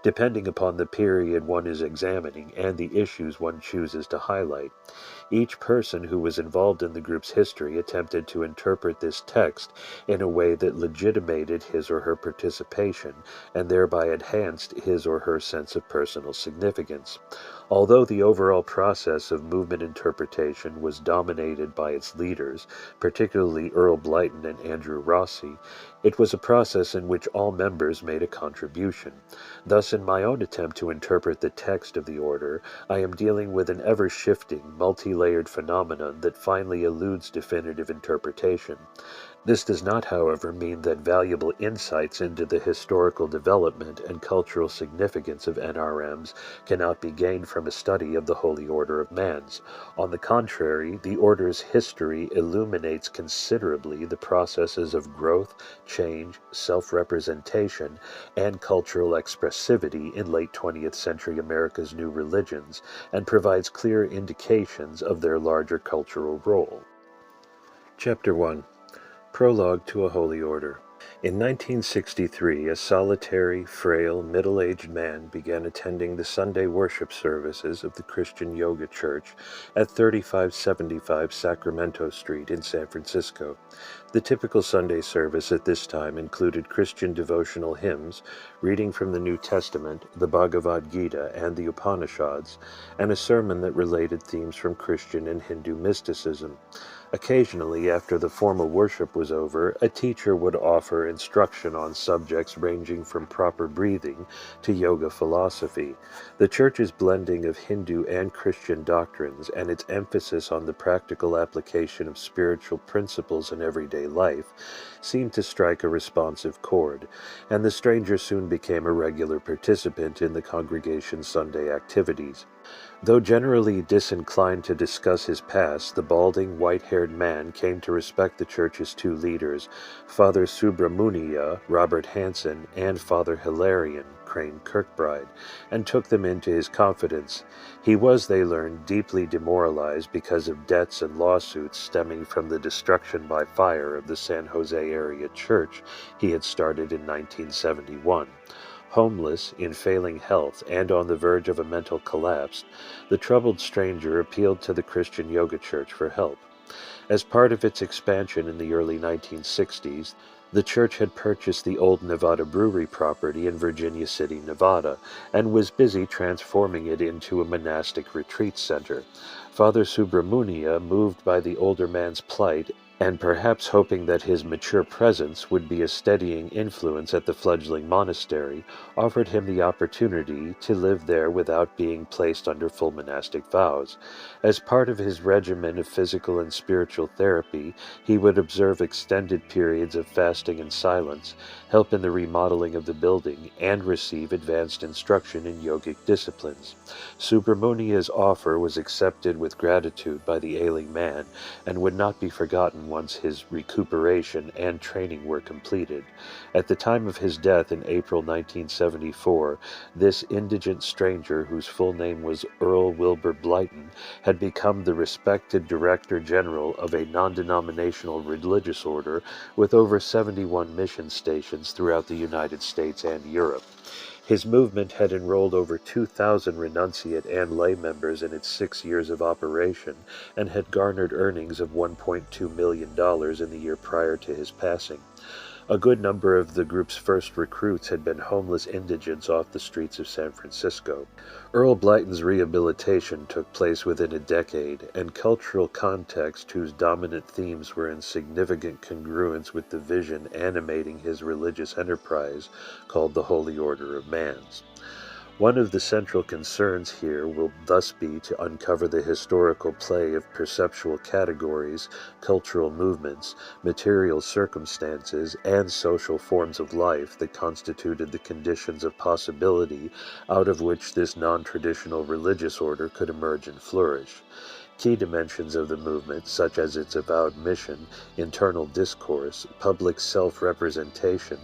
depending upon the period one is examining and the issues one chooses to highlight. Each person who was involved in the group's history attempted to interpret this text in a way that legitimated his or her participation and thereby enhanced his or her sense of personal significance. Although the overall process of movement interpretation was dominated by its leaders, particularly Earl Blyton and Andrew Rossi, it was a process in which all members made a contribution. Thus, in my own attempt to interpret the text of the Order, I am dealing with an ever-shifting, multi-layered phenomenon that finally eludes definitive interpretation. This does not, however, mean that valuable insights into the historical development and cultural significance of NRMs cannot be gained from a study of the Holy Order of Mans. On the contrary, the Order's history illuminates considerably the processes of growth, change, self-representation, and cultural expressivity in late 20th century America's new religions, and provides clear indications of their larger cultural role. Chapter 1. Prologue to a Holy Order. In 1963, a solitary, frail, middle-aged man began attending the Sunday worship services of the Christian Yoga Church at 3575 Sacramento Street in San Francisco. The typical Sunday service at this time included Christian devotional hymns, reading from the New Testament, the Bhagavad Gita, and the Upanishads, and a sermon that related themes from Christian and Hindu mysticism. Occasionally, after the formal worship was over, a teacher would offer instruction on subjects ranging from proper breathing to yoga philosophy. The church's blending of Hindu and Christian doctrines and its emphasis on the practical application of spiritual principles in everyday life seemed to strike a responsive chord, and the stranger soon became a regular participant in the congregation's Sunday activities. Though generally disinclined to discuss his past, the balding, white-haired man came to respect the church's two leaders, Father Subramaniya, Robert Hanson, and Father Hilarion, Crane Kirkbride, and took them into his confidence. He was, they learned, deeply demoralized because of debts and lawsuits stemming from the destruction by fire of the San Jose area church he had started in 1971. Homeless, in failing health, and on the verge of a mental collapse, the troubled stranger appealed to the Christian Yoga Church for help. As part of its expansion in the early 1960s, the church had purchased the old Nevada Brewery property in Virginia City, Nevada, and was busy transforming it into a monastic retreat center. Father Subramaniya, moved by the older man's plight, and perhaps hoping that his mature presence would be a steadying influence at the fledgling monastery, offered him the opportunity to live there without being placed under full monastic vows. As part of his regimen of physical and spiritual therapy, he would observe extended periods of fasting and silence, help in the remodeling of the building, and receive advanced instruction in yogic disciplines. Subramania's offer was accepted with gratitude by the ailing man, and would not be forgotten once his recuperation and training were completed. At the time of his death in April 1974, this indigent stranger, whose full name was Earl Wilbur Blyton, had become the respected Director General of a non-denominational religious order with over 71 mission stations throughout the United States and Europe. His movement had enrolled over 2,000 renunciate and lay members in its 6 years of operation, and had garnered earnings of $1.2 million in the year prior to his passing. A good number of the group's first recruits had been homeless indigents off the streets of San Francisco. Earl Blyton's rehabilitation took place within a decade, and cultural context whose dominant themes were in significant congruence with the vision animating his religious enterprise, called the Holy Order of Mans. One of the central concerns here will thus be to uncover the historical play of perceptual categories, cultural movements, material circumstances, and social forms of life that constituted the conditions of possibility out of which this non-traditional religious order could emerge and flourish. Key dimensions of the movement, such as its avowed mission, internal discourse, public self-representation,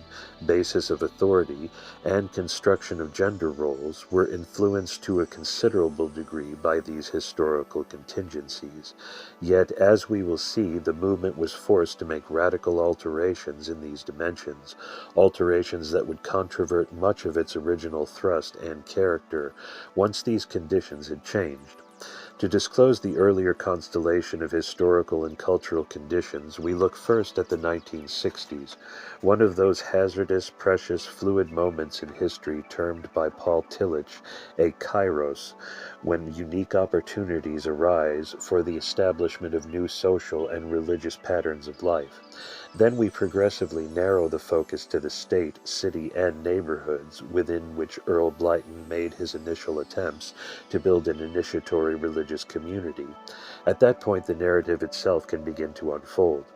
basis of authority, and construction of gender roles, were influenced to a considerable degree by these historical contingencies. Yet, as we will see, the movement was forced to make radical alterations in these dimensions, alterations that would controvert much of its original thrust and character, once these conditions had changed. To disclose the earlier constellation of historical and cultural conditions, we look first at the 1960s, one of those hazardous, precious, fluid moments in history termed by Paul Tillich a kairos, when unique opportunities arise for the establishment of new social and religious patterns of life. Then we progressively narrow the focus to the state, city, and neighborhoods within which Earl Blyton made his initial attempts to build an initiatory religious community. At that point, the narrative itself can begin to unfold.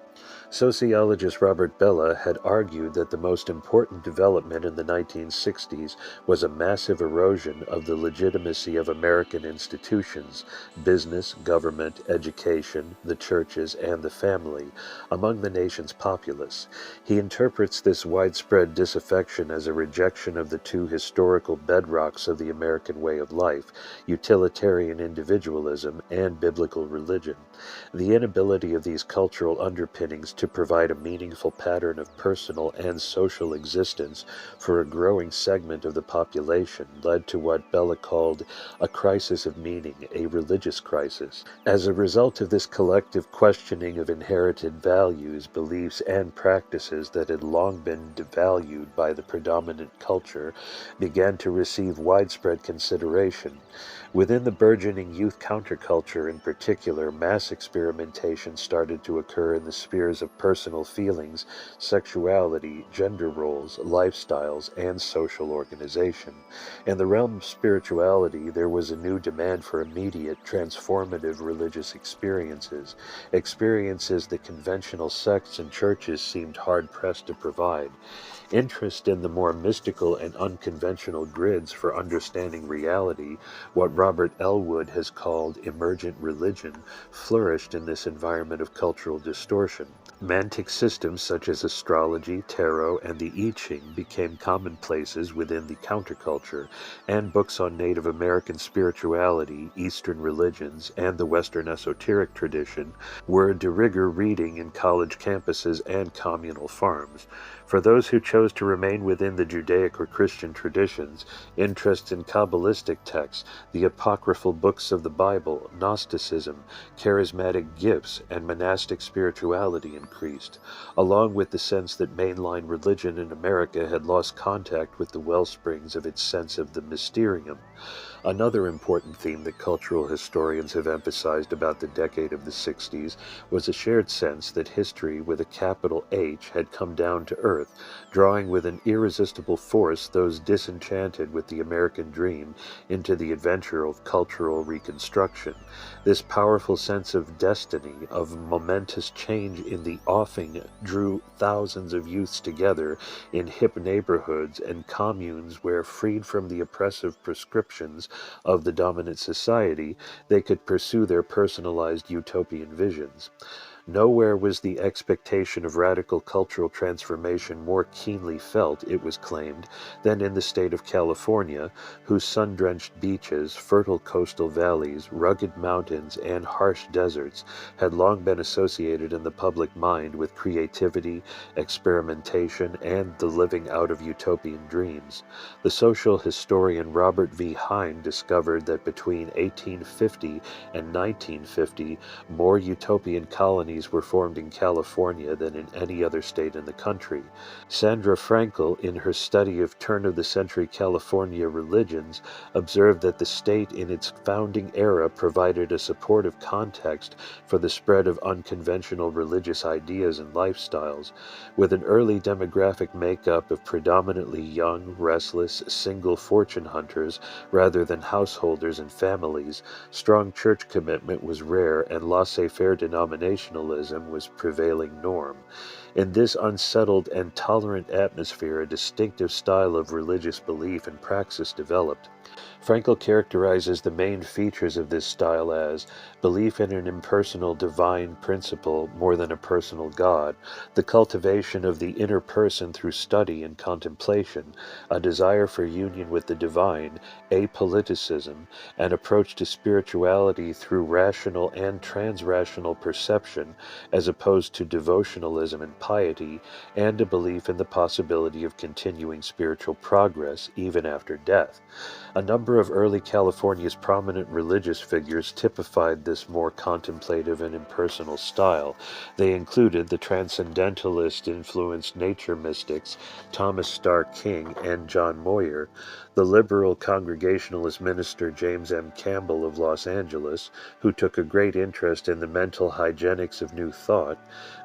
Sociologist Robert Bellah had argued that the most important development in the 1960s was a massive erosion of the legitimacy of American institutions, business, government, education, the churches, and the family, among the nation's populace. He interprets this widespread disaffection as a rejection of the two historical bedrocks of the American way of life, utilitarian individualism and biblical religion. The inability of these cultural underpinnings to provide a meaningful pattern of personal and social existence for a growing segment of the population led to what Bellah called a crisis of meaning, a religious crisis. As a result of this collective questioning of inherited values, beliefs, and practices that had long been devalued by the predominant culture began to receive widespread consideration. Within the burgeoning youth counterculture in particular, mass experimentation started to occur in the spheres of personal feelings, sexuality, gender roles, lifestyles, and social organization. In the realm of spirituality, there was a new demand for immediate, transformative religious experiences, experiences that conventional sects and churches seemed hard-pressed to provide. Interest in the more mystical and unconventional grids for understanding reality, what Robert Elwood has called emergent religion, flourished in this environment of cultural distortion. Mantic systems such as astrology, tarot, and the I Ching became commonplaces within the counterculture, and books on Native American spirituality, Eastern religions, and the Western esoteric tradition were de rigueur reading in college campuses and communal farms. For those who chose to remain within the Judaic or Christian traditions, interest in Kabbalistic texts, the apocryphal books of the Bible, Gnosticism, charismatic gifts, and monastic spirituality increased, along with the sense that mainline religion in America had lost contact with the wellsprings of its sense of the mysterium. Another important theme that cultural historians have emphasized about the decade of the 60s was a shared sense that history with a capital H had come down to earth, drawing with an irresistible force those disenchanted with the American dream into the adventure of cultural reconstruction. This powerful sense of destiny, of momentous change in the offing, drew thousands of youths together in hip neighborhoods and communes where, freed from the oppressive prescriptions of the dominant society, they could pursue their personalized utopian visions. Nowhere was the expectation of radical cultural transformation more keenly felt, it was claimed, than in the state of California, whose sun-drenched beaches, fertile coastal valleys, rugged mountains, and harsh deserts had long been associated in the public mind with creativity, experimentation, and the living out of utopian dreams. The social historian Robert V. Hine discovered that between 1850 and 1950, more utopian colonies were formed in California than in any other state in the country. Sandra Frankel, in her study of turn-of-the-century California religions, observed that the state in its founding era provided a supportive context for the spread of unconventional religious ideas and lifestyles. With an early demographic makeup of predominantly young, restless, single fortune hunters rather than householders and families, strong church commitment was rare and laissez-faire denominationalism was prevailing norm. In this unsettled and tolerant atmosphere, a distinctive style of religious belief and praxis developed. Frankel characterizes the main features of this style as belief in an impersonal divine principle more than a personal God, the cultivation of the inner person through study and contemplation, a desire for union with the divine, apoliticism, an approach to spirituality through rational and transrational perception, as opposed to devotionalism and piety, and a belief in the possibility of continuing spiritual progress even after death. A number of early California's prominent religious figures typified this more contemplative and impersonal style. They included the transcendentalist-influenced nature mystics Thomas Starr King and John Moyer, the liberal Congregationalist minister James M. Campbell of Los Angeles, who took a great interest in the mental hygienics of New Thought,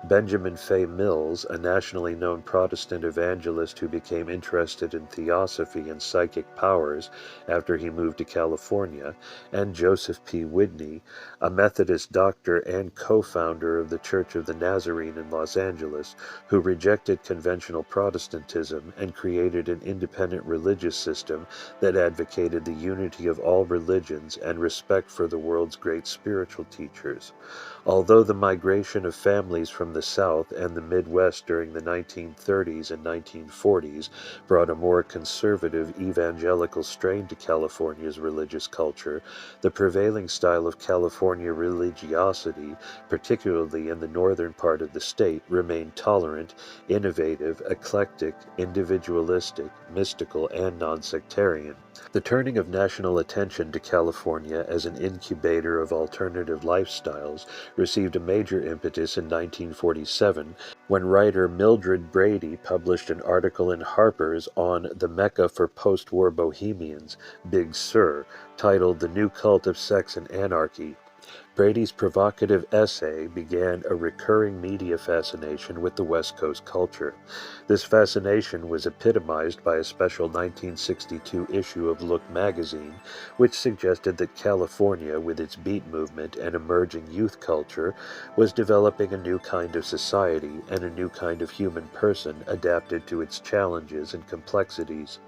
Benjamin Fay Mills, a nationally known Protestant evangelist who became interested in theosophy and psychic powers after he moved to California, and Joseph P. Whitney, a Methodist doctor and co-founder of the Church of the Nazarene in Los Angeles, who rejected conventional Protestantism and created an independent religious system that advocated the unity of all religions and respect for the world's great spiritual teachers. Although the migration of families from the South and the Midwest during the 1930s and 1940s brought a more conservative evangelical strain to California's religious culture, the prevailing style of California religiosity, particularly in the northern part of the state, remained tolerant, innovative, eclectic, individualistic, mystical, and non-sectarian. The turning of national attention to California as an incubator of alternative lifestyles received a major impetus in 1947 when writer Mildred Brady published an article in Harper's on the Mecca for post-war bohemians, Big Sur, titled The New Cult of Sex and Anarchy. Brady's provocative essay began a recurring media fascination with the West Coast culture. This fascination was epitomized by a special 1962 issue of Look magazine, which suggested that California, with its beat movement and emerging youth culture, was developing a new kind of society and a new kind of human person adapted to its challenges and complexities.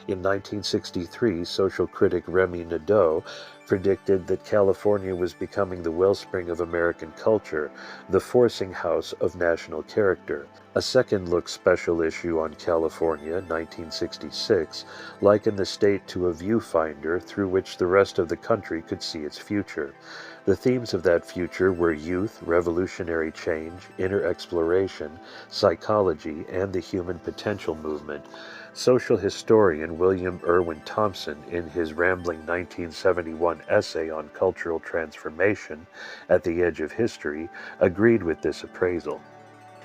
In 1963, social critic Remy Nadeau predicted that California was becoming the wellspring of American culture, the forcing house of national character. A second look special issue on California, 1966, likened the state to a viewfinder through which the rest of the country could see its future. The themes of that future were youth, revolutionary change, inner exploration, psychology, and the human potential movement. Social historian William Irwin Thompson, in his rambling 1971 essay on cultural transformation, At the Edge of History, agreed with this appraisal.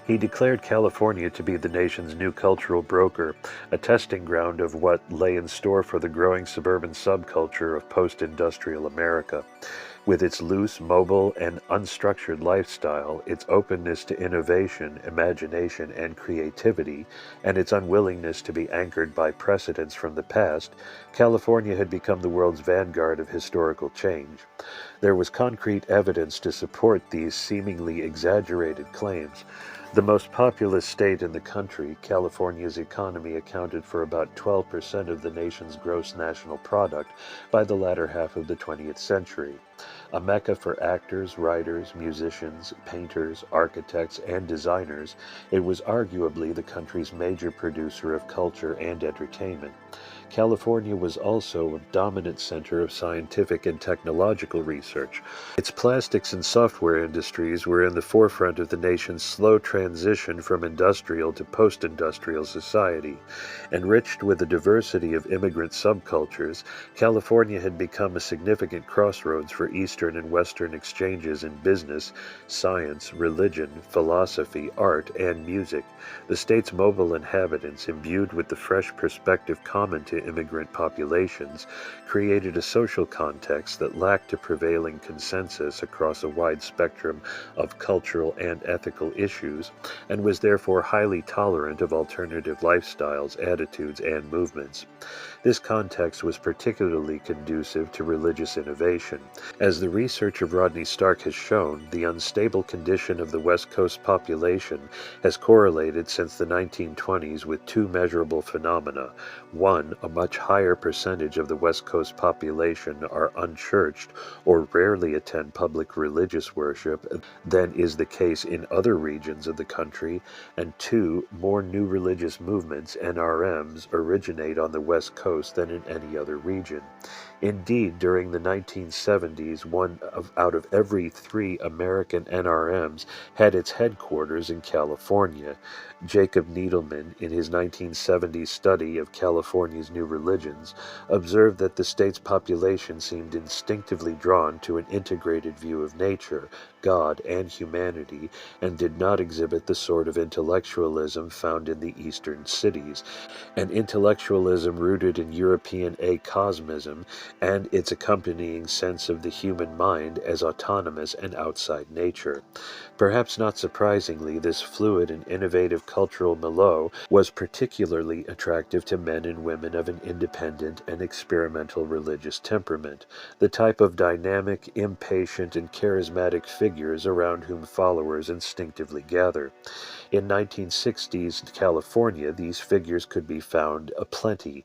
He declared California to be the nation's new cultural broker, a testing ground of what lay in store for the growing suburban subculture of post-industrial America. With its loose, mobile, and unstructured lifestyle, its openness to innovation, imagination, and creativity, and its unwillingness to be anchored by precedents from the past, California had become the world's vanguard of historical change. There was concrete evidence to support these seemingly exaggerated claims. The most populous state in the country, California's economy accounted for about 12% of the nation's gross national product by the latter half of the 20th century. A mecca for actors, writers, musicians, painters, architects, and designers, it was arguably the country's major producer of culture and entertainment. California was also a dominant center of scientific and technological research. Its plastics and software industries were in the forefront of the nation's slow transition from industrial to post-industrial society. Enriched with a diversity of immigrant subcultures, California had become a significant crossroads for Eastern and Western exchanges in business, science, religion, philosophy, art, and music. The state's mobile inhabitants, imbued with the fresh perspective common to immigrant populations, created a social context that lacked a prevailing consensus across a wide spectrum of cultural and ethical issues, and was therefore highly tolerant of alternative lifestyles, attitudes, and movements. This context was particularly conducive to religious innovation. As the research of Rodney Stark has shown, the unstable condition of the West Coast population has correlated since the 1920s with two measurable phenomena. One, a much higher percentage of the West Coast population are unchurched or rarely attend public religious worship than is the case in other regions of the country, and two, more new religious movements, NRMs, originate on the West Coast than in any other region. Indeed, during the 1970s, out of every 3 American NRMs had its headquarters in California. Jacob Needleman, in his 1970 study of California's new religions, observed that the state's population seemed instinctively drawn to an integrated view of nature, God, and humanity, and did not exhibit the sort of intellectualism found in the eastern cities, an intellectualism rooted in European acosmism and its accompanying sense of the human mind as autonomous and outside nature. Perhaps not surprisingly, this fluid and innovative cultural milieu was particularly attractive to men and women of an independent and experimental religious temperament, the type of dynamic, impatient, and charismatic figures around whom followers instinctively gather. In 1960s California, these figures could be found aplenty.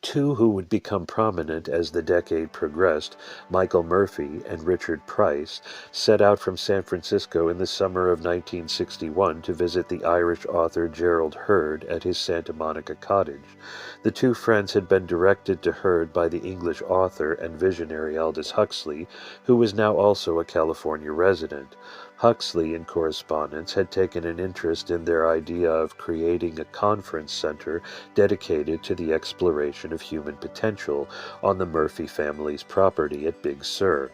Two who would become prominent as the decade progressed, Michael Murphy and Richard Price, set out from San Francisco in the summer of 1961 to visit the Irish author Gerald Heard at his Santa Monica cottage. The two friends had been directed to Heard by the English author and visionary Aldous Huxley, who was now also a California resident. Huxley, in correspondence, had taken an interest in their idea of creating a conference center dedicated to the exploration of human potential on the Murphy family's property at Big Sur.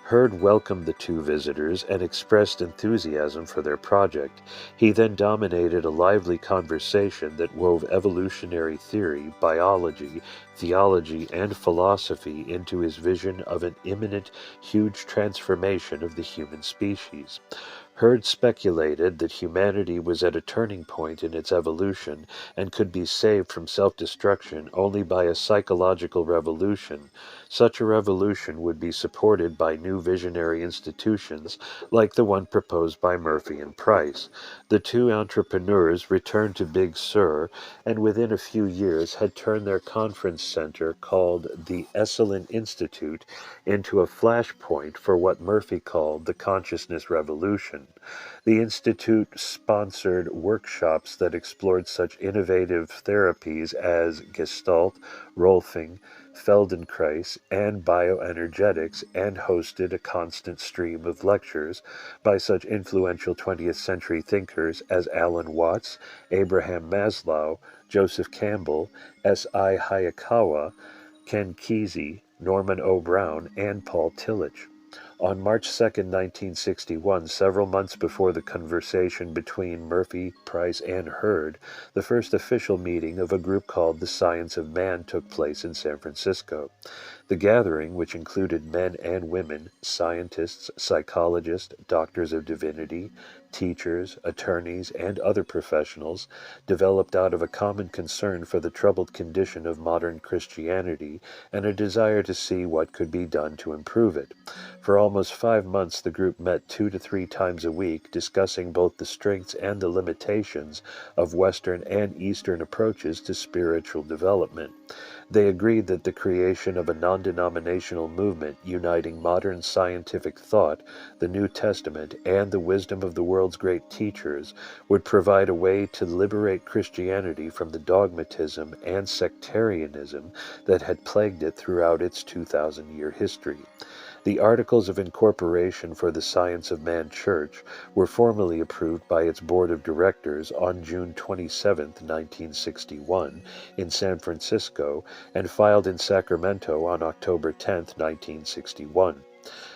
Heard welcomed the two visitors and expressed enthusiasm for their project. He then dominated a lively conversation that wove evolutionary theory, biology, theology, and philosophy into his vision of an imminent, huge transformation of the human species. Heard speculated that humanity was at a turning point in its evolution and could be saved from self-destruction only by a psychological revolution, Such a revolution would be supported by new visionary institutions like the one proposed by Murphy and Price. The two entrepreneurs returned to Big Sur and within a few years had turned their conference center called the Esalen Institute into a flashpoint for what Murphy called the consciousness revolution. The Institute sponsored workshops that explored such innovative therapies as Gestalt, Rolfing, Feldenkrais, and bioenergetics, and hosted a constant stream of lectures by such influential 20th century thinkers as Alan Watts, Abraham Maslow, Joseph Campbell, S.I. Hayakawa, Ken Kesey, Norman O. Brown, and Paul Tillich. On March 2, 1961, several months before the conversation between Murphy, Price, and Hurd, the first official meeting of a group called the Science of Man took place in San Francisco. The gathering, which included men and women, scientists, psychologists, doctors of divinity, teachers, attorneys, and other professionals, developed out of a common concern for the troubled condition of modern Christianity and a desire to see what could be done to improve it. For almost 5 months, the group met 2 to 3 times a week, discussing both the strengths and the limitations of Western and Eastern approaches to spiritual development. They agreed that the creation of a non-denominational movement uniting modern scientific thought, the New Testament, and the wisdom of the world's great teachers would provide a way to liberate Christianity from the dogmatism and sectarianism that had plagued it throughout its 2,000-year history. The Articles of Incorporation for the Science of Man Church were formally approved by its Board of Directors on June 27, 1961, in San Francisco, and filed in Sacramento on October 10, 1961.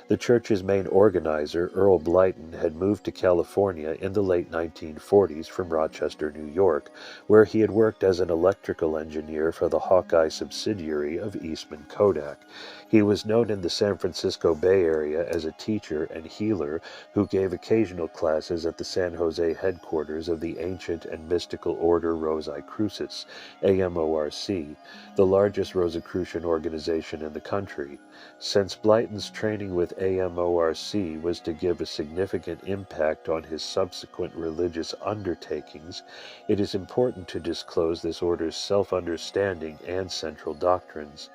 The church's main organizer, Earl Blyton, had moved to California in the late 1940s from Rochester, New York, where he had worked as an electrical engineer for the Hawkeye subsidiary of Eastman Kodak. He was known in the San Francisco Bay Area as a teacher and healer who gave occasional classes at the San Jose headquarters of the ancient and mystical order Rosicrucis, AMORC, the largest Rosicrucian organization in the country. Since Blyton's training with AMORC was to give a significant impact on his subsequent religious undertakings, it is important to disclose this order's self-understanding and central doctrines.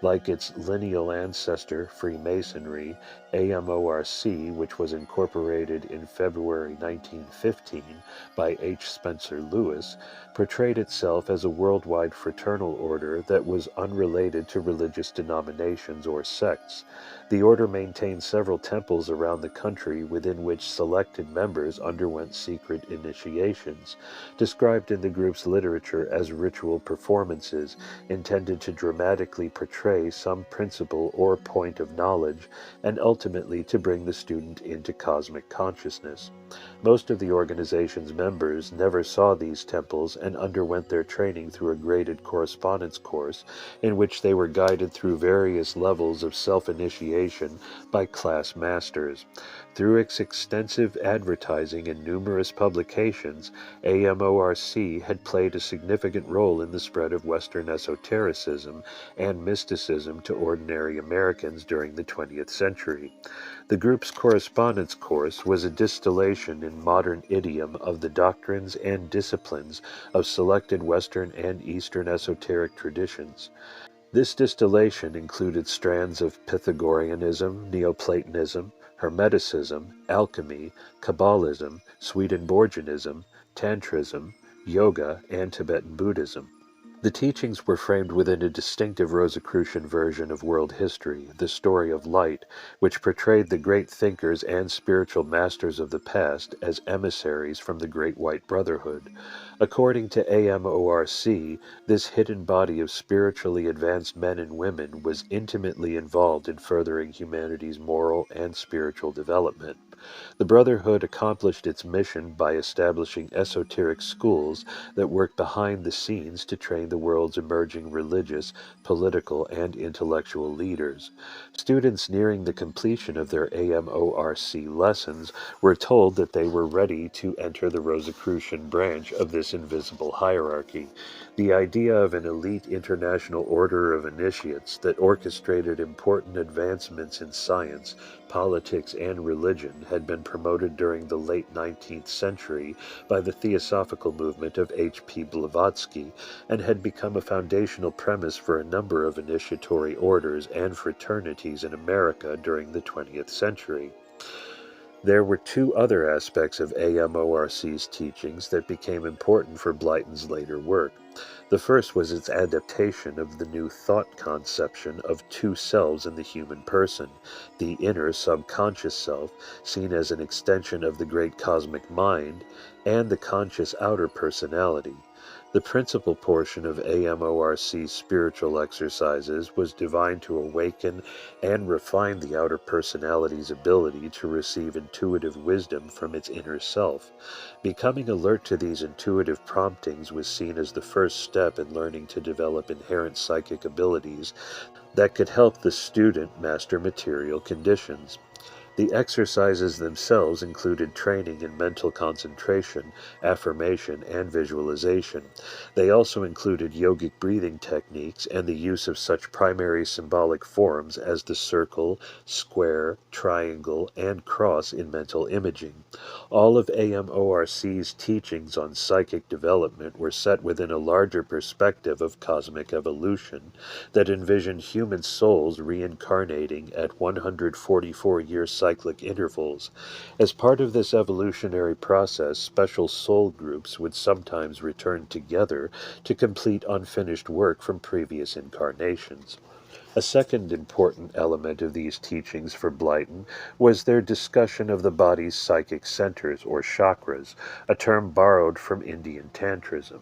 Like its lineal ancestor, Freemasonry, AMORC, which was incorporated in February 1915 by H. Spencer Lewis, portrayed itself as a worldwide fraternal order that was unrelated to religious denominations or sects. The order maintained several temples around the country within which selected members underwent secret initiations, described in the group's literature as ritual performances intended to dramatically portray some principle or point of knowledge and ultimately to bring the student into cosmic consciousness. Most of the organization's members never saw these temples and underwent their training through a graded correspondence course in which they were guided through various levels of self-initiation by class masters. Through its extensive advertising and numerous publications, AMORC had played a significant role in the spread of Western esotericism and mysticism to ordinary Americans during the 20th century. The group's correspondence course was a distillation in modern idiom of the doctrines and disciplines of selected Western and Eastern esoteric traditions. This distillation included strands of Pythagoreanism, Neoplatonism, Hermeticism, alchemy, Kabbalism, Swedenborgianism, Tantrism, yoga, and Tibetan Buddhism. The teachings were framed within a distinctive Rosicrucian version of world history, the story of light, which portrayed the great thinkers and spiritual masters of the past as emissaries from the Great White Brotherhood. According to AMORC, this hidden body of spiritually advanced men and women was intimately involved in furthering humanity's moral and spiritual development. The Brotherhood accomplished its mission by establishing esoteric schools that worked behind the scenes to train the world's emerging religious, political, and intellectual leaders. Students nearing the completion of their AMORC lessons were told that they were ready to enter the Rosicrucian branch of this invisible hierarchy. The idea of an elite international order of initiates that orchestrated important advancements in science, politics, and religion had been promoted during the late 19th century by the Theosophical movement of H.P. Blavatsky and had become a foundational premise for a number of initiatory orders and fraternities in America during the 20th century. There were two other aspects of AMORC's teachings that became important for Blyton's later work. The first was its adaptation of the new thought conception of two selves in the human person, the inner subconscious self, seen as an extension of the great cosmic mind, and the conscious outer personality. The principal portion of AMORC's spiritual exercises was designed to awaken and refine the outer personality's ability to receive intuitive wisdom from its inner self. Becoming alert to these intuitive promptings was seen as the first step in learning to develop inherent psychic abilities that could help the student master material conditions. The exercises themselves included training in mental concentration, affirmation, and visualization. They also included yogic breathing techniques and the use of such primary symbolic forms as the circle, square, triangle, and cross in mental imaging. All of AMORC's teachings on psychic development were set within a larger perspective of cosmic evolution that envisioned human souls reincarnating at 144-year cyclic intervals. As part of this evolutionary process, special soul groups would sometimes return together to complete unfinished work from previous incarnations. A second important element of these teachings for Blyton was their discussion of the body's psychic centers, or chakras, a term borrowed from Indian Tantrism.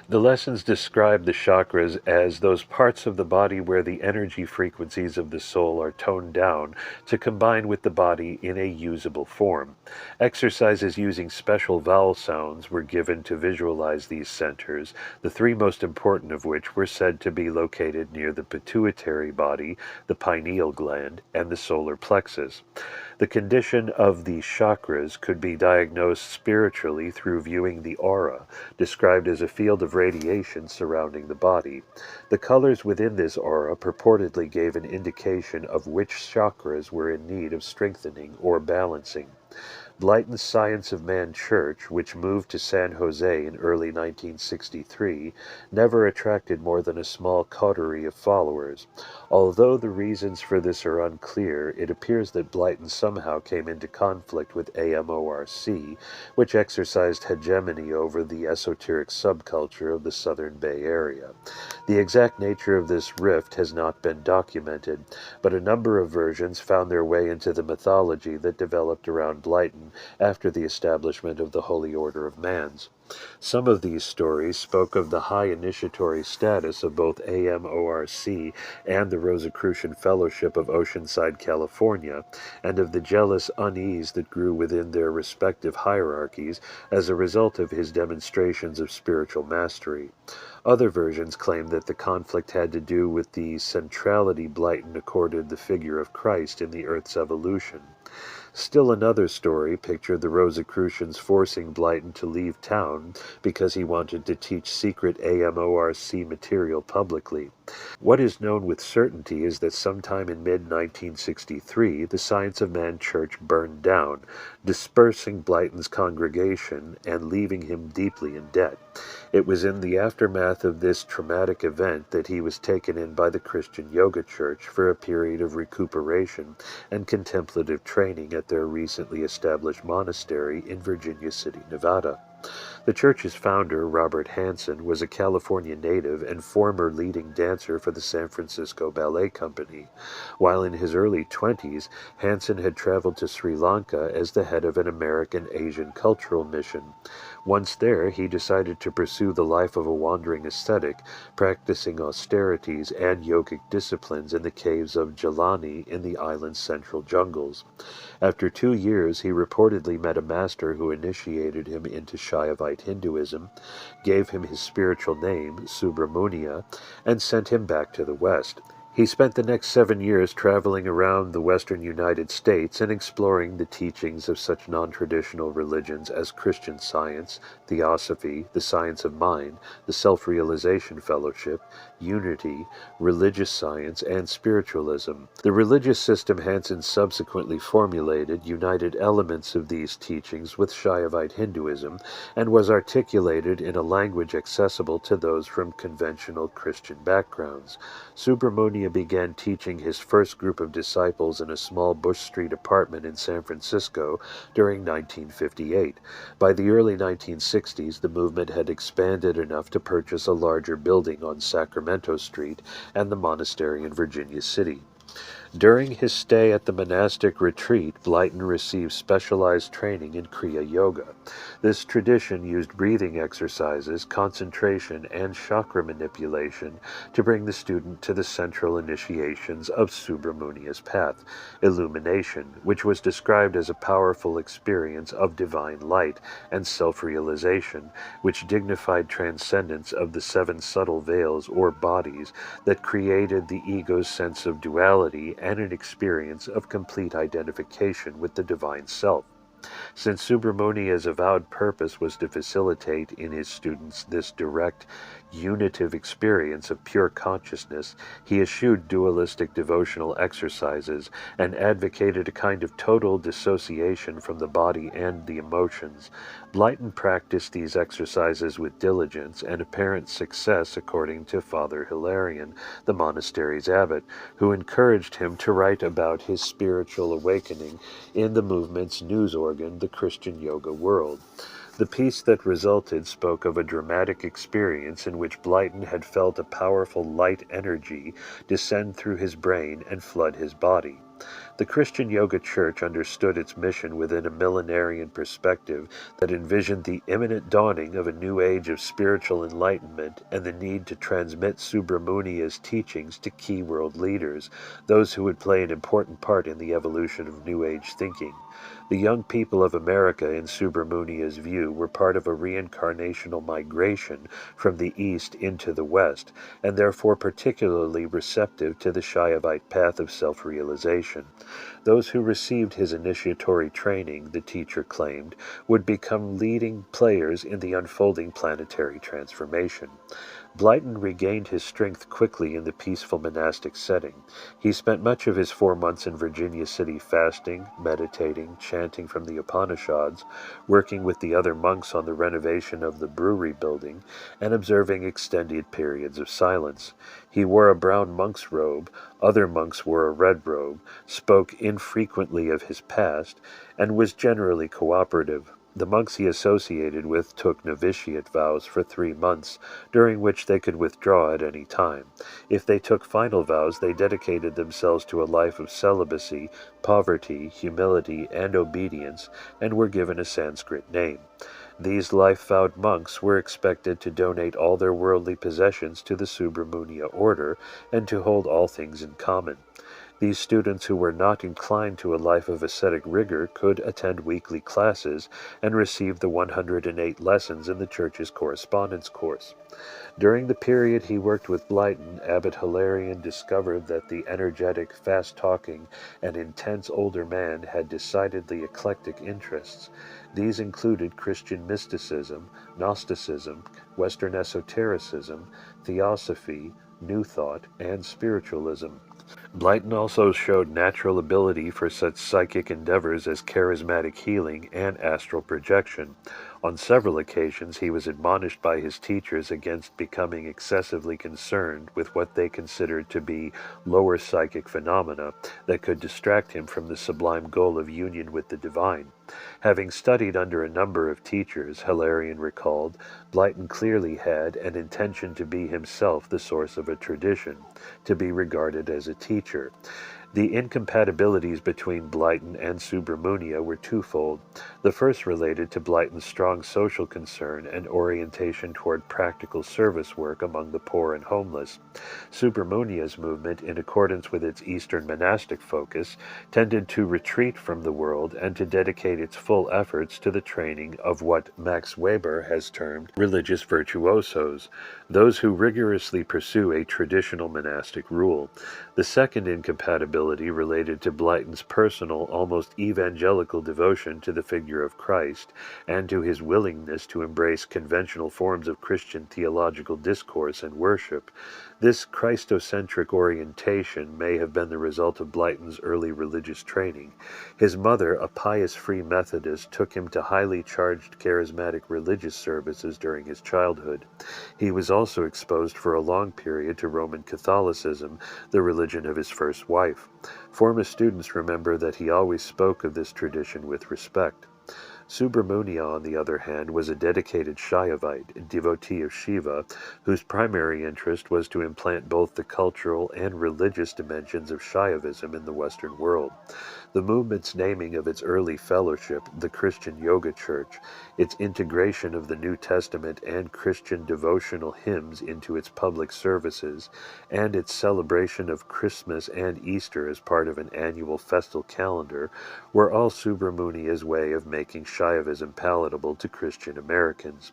The lessons describe the chakras as those parts of the body where the energy frequencies of the soul are toned down to combine with the body in a usable form. Exercises using special vowel sounds were given to visualize these centers, the three most important of which were said to be located near the pituitary body, the pineal gland, and the solar plexus. The condition of these chakras could be diagnosed spiritually through viewing the aura, described as a field of radiation surrounding the body. The colors within this aura purportedly gave an indication of which chakras were in need of strengthening or balancing. Blyton's Science of Man Church, which moved to San Jose in early 1963, never attracted more than a small coterie of followers. Although the reasons for this are unclear, it appears that Blyton somehow came into conflict with AMORC, which exercised hegemony over the esoteric subculture of the Southern Bay Area. The exact nature of this rift has not been documented, but a number of versions found their way into the mythology that developed around Blyton after the establishment of the Holy Order of Mans. Some of these stories spoke of the high initiatory status of both AMORC and the Rosicrucian Fellowship of Oceanside, California, and of the jealous unease that grew within their respective hierarchies as a result of his demonstrations of spiritual mastery. Other versions claim that the conflict had to do with the centrality Blyton accorded the figure of Christ in the Earth's evolution. Still another story pictured the Rosicrucians forcing Blyton to leave town because he wanted to teach secret AMORC material publicly. What is known with certainty is that sometime in mid-1963, the Science of Man Church burned down, dispersing Blyton's congregation and leaving him deeply in debt. It was in the aftermath of this traumatic event that he was taken in by the Christian Yoga Church for a period of recuperation and contemplative training at their recently established monastery in Virginia City, Nevada. The church's founder, Robert Hansen, was a California native and former leading dancer for the San Francisco Ballet Company. While in his early 20s, Hansen had traveled to Sri Lanka as the head of an American Asian cultural mission. Once there, he decided to pursue the life of a wandering ascetic, practicing austerities and yogic disciplines in the caves of Jelani in the island's central jungles. After 2 years, he reportedly met a master who initiated him into Shaivite Hinduism, gave him his spiritual name, Subramania, and sent him back to the West. He spent the next 7 years traveling around the western United States and exploring the teachings of such non-traditional religions as Christian Science, Theosophy, the Science of Mind, the Self-Realization Fellowship, Unity, Religious Science, and Spiritualism. The religious system Hansen subsequently formulated united elements of these teachings with Shaivite Hinduism and was articulated in a language accessible to those from conventional Christian backgrounds. Subramania began teaching his first group of disciples in a small Bush Street apartment in San Francisco during 1958. By the early 1960s, the movement had expanded enough to purchase a larger building on Sacramento Street and the monastery in Virginia City. During his stay at the monastic retreat, Blyton received specialized training in Kriya Yoga. This tradition used breathing exercises, concentration, and chakra manipulation to bring the student to the central initiations of Subramunia's path, illumination, which was described as a powerful experience of divine light, and self-realization, which dignified transcendence of the 7 subtle veils or bodies that created the ego's sense of duality and an experience of complete identification with the divine self. Since Subramunia's avowed purpose was to facilitate in his students this direct, unitive experience of pure consciousness, he eschewed dualistic devotional exercises and advocated a kind of total dissociation from the body and the emotions. Blyton practiced these exercises with diligence and apparent success, according to Father Hilarion, the monastery's abbot, who encouraged him to write about his spiritual awakening in the movement's news organ, The Christian Yoga World. The piece that resulted spoke of a dramatic experience in which Blyton had felt a powerful light energy descend through his brain and flood his body. The Christian Yoga Church understood its mission within a millenarian perspective that envisioned the imminent dawning of a new age of spiritual enlightenment and the need to transmit Subramunia's teachings to key world leaders, those who would play an important part in the evolution of New Age thinking. The young people of America, in Subramunia's view, were part of a reincarnational migration from the East into the West, and therefore particularly receptive to the Shaivite path of self-realization. Those who received his initiatory training, the teacher claimed, would become leading players in the unfolding planetary transformation. Blyton regained his strength quickly in the peaceful monastic setting. He spent much of his 4 months in Virginia City fasting, meditating, chanting from the Upanishads, working with the other monks on the renovation of the brewery building, and observing extended periods of silence. He wore a brown monk's robe, other monks wore a red robe, spoke infrequently of his past, and was generally cooperative. The monks he associated with took novitiate vows for 3 months, during which they could withdraw at any time. If they took final vows, they dedicated themselves to a life of celibacy, poverty, humility, and obedience, and were given a Sanskrit name. These life-vowed monks were expected to donate all their worldly possessions to the Subramunia order and to hold all things in common. These students who were not inclined to a life of ascetic rigor could attend weekly classes and receive the 108 lessons in the Church's correspondence course. During the period he worked with Blyton, Abbot Hilarion discovered that the energetic, fast-talking, and intense older man had decidedly eclectic interests. These included Christian mysticism, Gnosticism, Western esotericism, Theosophy, New Thought, and Spiritualism. Blyton also showed natural ability for such psychic endeavors as charismatic healing and astral projection. On several occasions he was admonished by his teachers against becoming excessively concerned with what they considered to be lower psychic phenomena that could distract him from the sublime goal of union with the divine. Having studied under a number of teachers, Hilarion recalled, Blyton clearly had an intention to be himself the source of a tradition, to be regarded as a teacher. The incompatibilities between Blyton and Subramunia were twofold. The first related to Blyton's strong social concern and orientation toward practical service work among the poor and homeless. Subramunia's movement, in accordance with its Eastern monastic focus, tended to retreat from the world and to dedicate its full efforts to the training of what Max Weber has termed religious virtuosos, those who rigorously pursue a traditional monastic rule. The second incompatibility related to Blyton's personal, almost evangelical devotion to the figure of Christ, and to his willingness to embrace conventional forms of Christian theological discourse and worship. This Christocentric orientation may have been the result of Blyton's early religious training. His mother, a pious Free Methodist, took him to highly charged charismatic religious services during his childhood. He was also exposed for a long period to Roman Catholicism, the religion of his first wife. Former students remember that he always spoke of this tradition with respect. Subramunia, on the other hand, was a dedicated Shaivite, devotee of Shiva, whose primary interest was to implant both the cultural and religious dimensions of Shaivism in the Western world. The movement's naming of its early fellowship, the Christian Yoga Church, its integration of the New Testament and Christian devotional hymns into its public services, and its celebration of Christmas and Easter as part of an annual festal calendar, were all Subramunia's way of making Shaivism palatable to Christian Americans.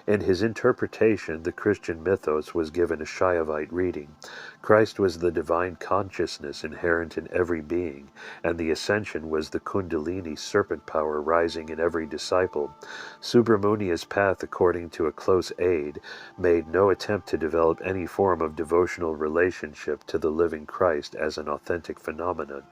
In his interpretation, the Christian mythos was given a Shaivite reading. Christ was the divine consciousness inherent in every being, and the ascension was the Kundalini serpent power rising in every disciple. Subramunia's path, according to a close aide, made no attempt to develop any form of devotional relationship to the living Christ as an authentic phenomenon.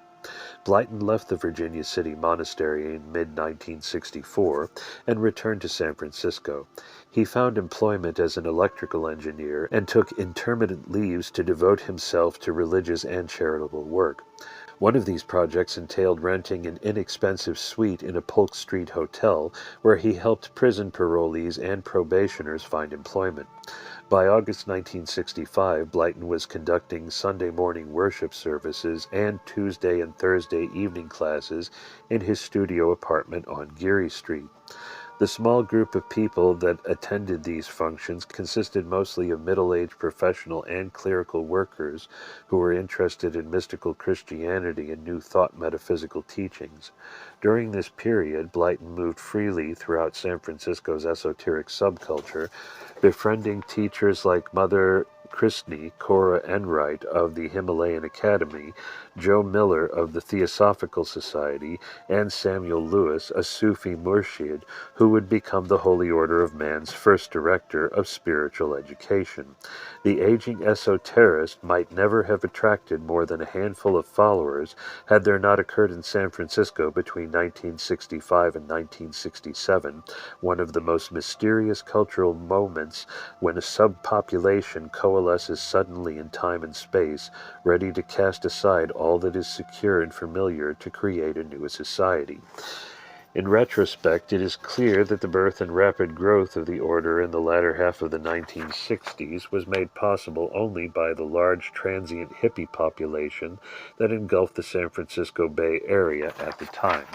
Blyton left the Virginia City Monastery in mid-1964 and returned to San Francisco. He found employment as an electrical engineer and took intermittent leaves to devote himself to religious and charitable work. One of these projects entailed renting an inexpensive suite in a Polk Street hotel where he helped prison parolees and probationers find employment. By August 1965, Blyton was conducting Sunday morning worship services and Tuesday and Thursday evening classes in his studio apartment on Geary Street. The small group of people that attended these functions consisted mostly of middle-aged professional and clerical workers who were interested in mystical Christianity and New Thought metaphysical teachings. During this period, Blyton moved freely throughout San Francisco's esoteric subculture, befriending teachers like Mother Christney, Cora Enright of the Himalayan Academy, Joe Miller of the Theosophical Society, and Samuel Lewis, a Sufi murshid, who would become the Holy Order of Man's first director of spiritual education. The aging esoterist might never have attracted more than a handful of followers had there not occurred in San Francisco between 1965 and 1967, one of the most mysterious cultural moments when a subpopulation coalesces suddenly in time and space, ready to cast aside all that is secure and familiar to create a new society. In retrospect, it is clear that the birth and rapid growth of the order in the latter half of the 1960s was made possible only by the large transient hippie population that engulfed the San Francisco Bay Area at the time.